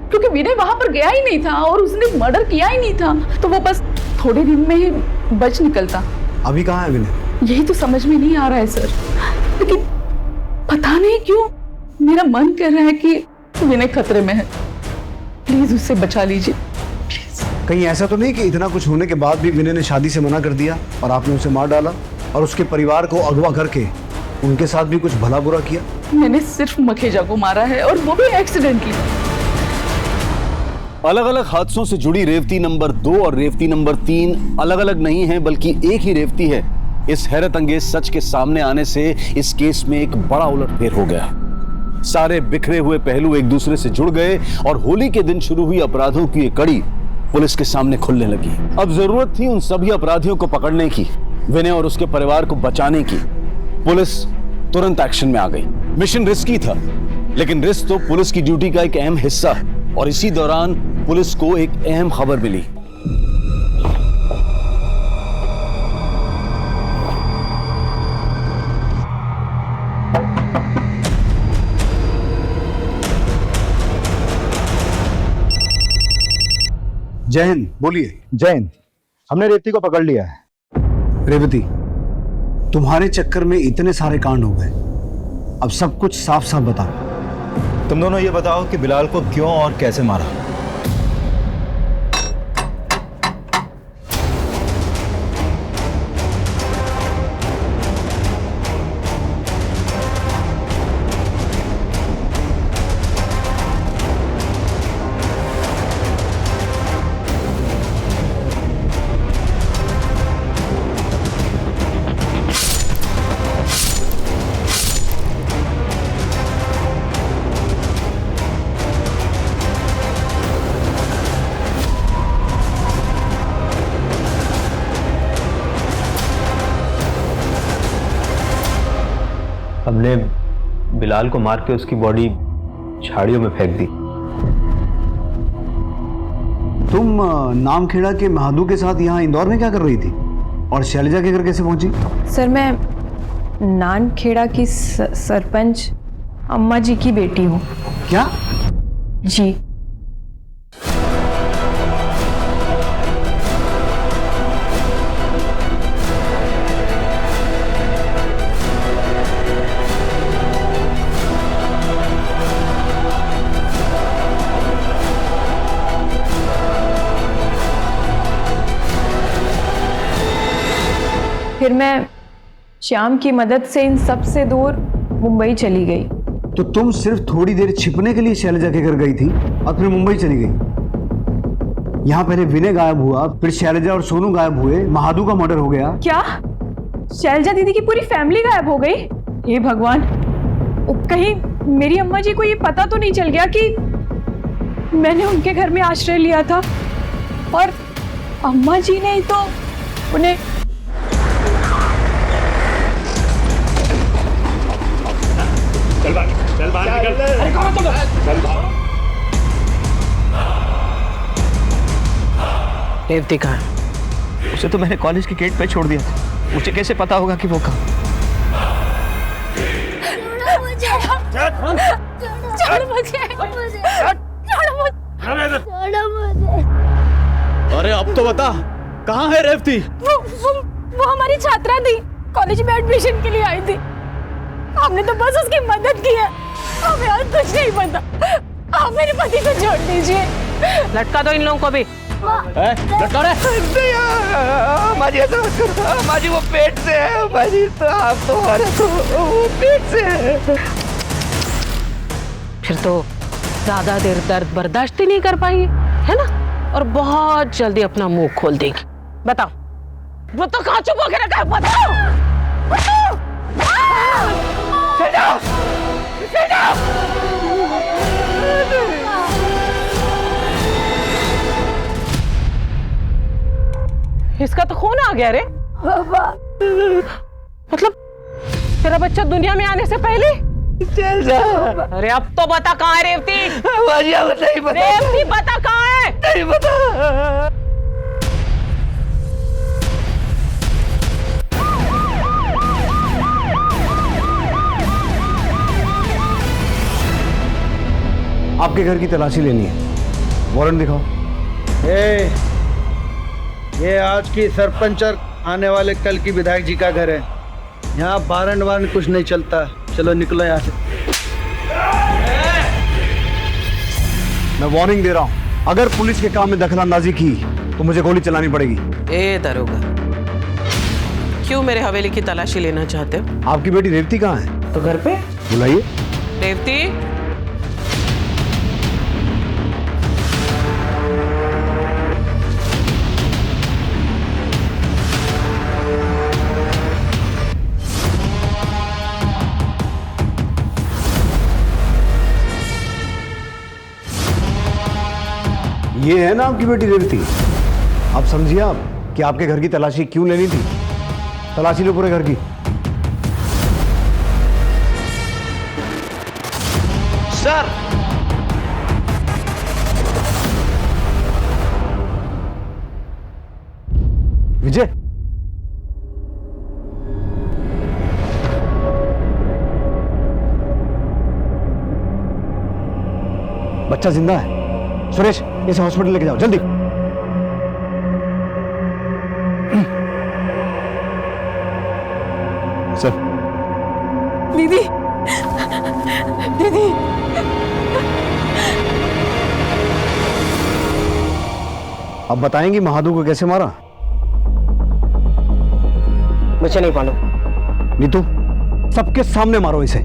T: क्योंकि विनय वहां पर गया ही नहीं था और उसने मर्डर किया ही नहीं था। तो वो बस थोड़े दिन में ही बच निकलता।
U: अभी कहाँ है विनय?
T: यही तो समझ में नहीं आ रहा है सर, लेकिन पता नहीं क्यों मेरा मन कर रहा है कि विनय खतरे में है। प्लीज उसे बचा लीजिए।
U: कहीं ऐसा तो नहीं कि इतना कुछ होने के बाद भी विनय ने शादी से मना कर दिया और आपने उसे मार डाला और उसके परिवार को अगवा करके उनके साथ भी कुछ भला बुरा किया?
T: मैंने सिर्फ मखीजा को मारा है और वो भी एक्सीडेंटली।
A: अलग अलग हादसों से जुड़ी रेवती नंबर 2 और रेवती नंबर 3 अलग अलग नहीं है, बल्कि एक ही रेवती है। इस हैरत अंगेज सच के सामने आने से इस केस में एक बड़ा उलटफेर हो गया। सारे बिखरे हुए पहलू एक दूसरे से जुड़ गए और होली के दिन शुरू हुई अपराधों की एक कड़ी पुलिस के सामने खुलने लगी। अब जरूरत थी उन सभी अपराधियों को पकड़ने की, विनय और उसके परिवार को बचाने की। पुलिस तुरंत एक्शन में आ गई। मिशन रिस्की था, लेकिन रिस्क तो पुलिस की ड्यूटी का एक अहम हिस्सा है। और इसी दौरान पुलिस को एक अहम खबर मिली।
U: जय हिंद। बोलिए।
H: जय हिंद। हमने रेवती को पकड़ लिया है।
U: रेवती, तुम्हारे चक्कर में इतने सारे कांड हो गए, अब सब कुछ साफ साफ बताओ।
H: तुम दोनों ये बताओ कि बिलाल को क्यों और कैसे मारा?
J: हमने बिलाल को मार के उसकी बॉडी झाड़ियों में फेंक दी।
U: तुम नामखेड़ा के महादू के साथ यहाँ इंदौर में क्या कर रही थी और शैलजा के घर कैसे पहुंची?
W: सर मैं नानखेड़ा की सरपंच अम्मा जी की बेटी हूँ।
U: क्या?
W: जी। फिर मैं श्याम की मदद से इन सब से दूर मुंबई चली गई।
U: तो तुम सिर्फ थोड़ी देर छिपने के लिए शैलजा के घर गई थी और फिर मुंबई चली गई। यहाँ पहले विनय गायब हुआ, फिर शैलजा और सोनू गायब हुए, महादू का मर्डर हो गया।
W: क्या शैलजा दीदी की पूरी फैमिली गायब हो गई? हे भगवान, कहीं मेरी अम्मा जी को ये पता तो नहीं चल गया कि मैंने उनके घर में आश्रय लिया था और अम्मा जी ने ही तो उन्हें
B: चल बाहर निकल। अरे कौन तो चल बाहर।
S: रेवती कहाँ है?
B: उसे तो मैंने कॉलेज के गेट पे छोड़ दिया था। मुझे कैसे पता होगा कि वो कहाँ?
A: अरे अब तो बता, कहाँ है रेवती?
W: वो हमारी छात्रा थी, कॉलेज में एडमिशन के लिए आई थी। हमने तो बस उसकी मदद की है, हमें और कुछ नहीं पता। आप मेरे पति को छोड़ दीजिए।
S: लटका दो इन लोगों को भी।
B: लटका रहे?
P: माजी ऐसा मत करो माजी, वो पेट से है माजी, तो आप तो वो पेट से है।
S: फिर तो ज्यादा देर दर्द बर्दाश्त ही नहीं कर पाएंगे, है ना? और बहुत जल्दी अपना मुंह खोल देंगे। बताओ, वो तो कहाँ चुप होकर रखा है? बताओ, बताओ। इसका तो खून आ गया रे बाबा। मतलब तेरा बच्चा दुनिया में आने से पहले चल जा। अरे अब तो बता कहाँ है रेवती? नहीं पता। रेवती बता कहाँ है? नहीं पता।
U: आपके घर की तलाशी लेनी है, वारंट दिखाओ।
Q: ये आज की सरपंच और आने वाले कल की विधायक जी का घर है। यहाँ वारंट कुछ नहीं चलता। चलो निकलो यहाँ से।
U: मैं वार्निंग दे रहा हूँ, अगर पुलिस के काम में दखलंदाजी की तो मुझे गोली चलानी पड़ेगी।
S: ए दरोगा, क्यों मेरे हवेली की तलाशी लेना चाहते हो?
U: आपकी बेटी रेवती कहाँ है?
S: तो घर पे।
U: बुलाइए।
S: रेवती,
U: ये है ना आपकी बेटी रेवती? आप समझिए आप कि आपके घर की तलाशी क्यों लेनी थी। तलाशी लो पूरे घर की।
P: सर,
U: विजय, बच्चा जिंदा है। सुरेश, इसे हॉस्पिटल लेके जाओ जल्दी। सर।
W: दीदी, दीदी।
U: अब बताएंगी महादू को कैसे मारा?
S: मुझे नहीं मालूम।
U: नीतू, सबके सामने मारो इसे।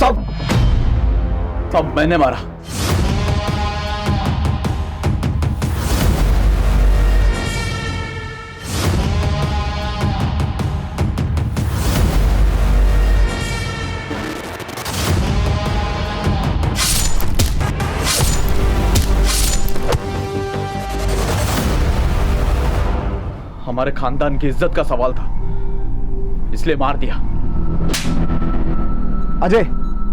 A: सब मैंने मारा।
B: हमारे खानदान की इज्जत का सवाल था, इसलिए मार दिया।
U: अजय,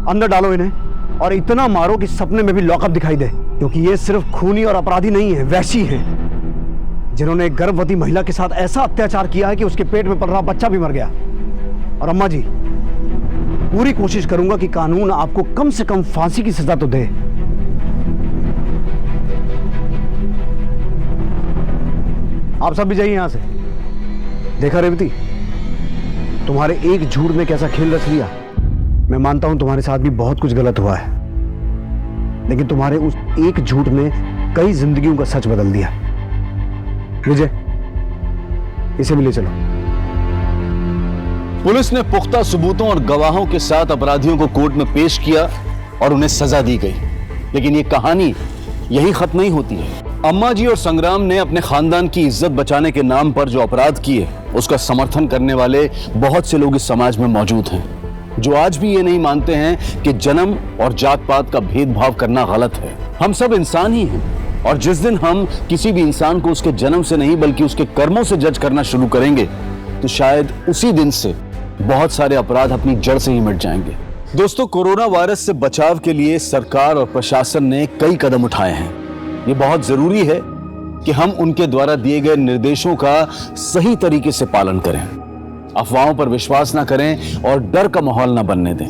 U: अंदर डालो इन्हें और इतना मारो कि सपने में भी लॉकअप दिखाई दे, क्योंकि ये सिर्फ खूनी और अपराधी नहीं है, वैसी है जिन्होंने एक गर्भवती महिला के साथ ऐसा अत्याचार किया है कि उसके पेट में पल रहा बच्चा भी मर गया। और अम्मा जी, पूरी कोशिश करूंगा कि कानून आपको कम से कम फांसी की सजा तो दे। आप सब भी जाइए यहां से। देखा रेवती, तुम्हारे एक झूठ ने कैसा खेल रच लिया। मैं मानता हूं तुम्हारे साथ भी बहुत कुछ गलत हुआ है, लेकिन तुम्हारे उस एक झूठ ने कई जिंदगियों का सच बदल दिया। विजय, इसे भी ले चलो।
A: पुलिस ने पुख्ता सबूतों और गवाहों के साथ अपराधियों को कोर्ट में पेश किया और उन्हें सजा दी गई। लेकिन ये कहानी यही खत्म नहीं होती है। अम्मा जी और संग्राम ने अपने खानदान की इज्जत बचाने के नाम पर जो अपराध किए, उसका समर्थन करने वाले बहुत से लोग इस समाज में मौजूद हैं, जो आज भी ये नहीं मानते हैं कि जन्म और जात पात का भेदभाव करना गलत है। हम सब इंसान ही हैं, और जिस दिन हम किसी भी इंसान को उसके जन्म से नहीं बल्कि उसके कर्मों से जज करना शुरू करेंगे, तो शायद उसी दिन से बहुत सारे अपराध अपनी जड़ से ही मिट जाएंगे। दोस्तों, कोरोना वायरस से बचाव के लिए सरकार और प्रशासन ने कई कदम उठाए हैं। ये बहुत जरूरी है कि हम उनके द्वारा दिए गए निर्देशों का सही तरीके से पालन करें, अफवाहों पर विश्वास ना करें और डर का माहौल ना बनने दें।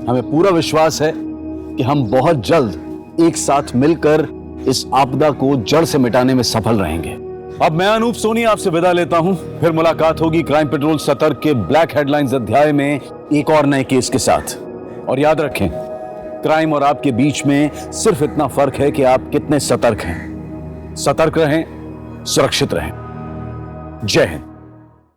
A: हमें पूरा विश्वास है कि हम बहुत जल्द एक साथ मिलकर इस आपदा को जड़ से मिटाने में सफल रहेंगे। अब मैं अनूप सोनी आपसे विदा लेता हूं। फिर मुलाकात होगी क्राइम पेट्रोल सतर्क के ब्लैक हेडलाइंस अध्याय में एक और नए केस के साथ। और याद रखें, क्राइम और आपके बीच में सिर्फ इतना फर्क है कि आप कितने सतर्क हैं। सतर्क रहें, सुरक्षित रहें। जय हिंद।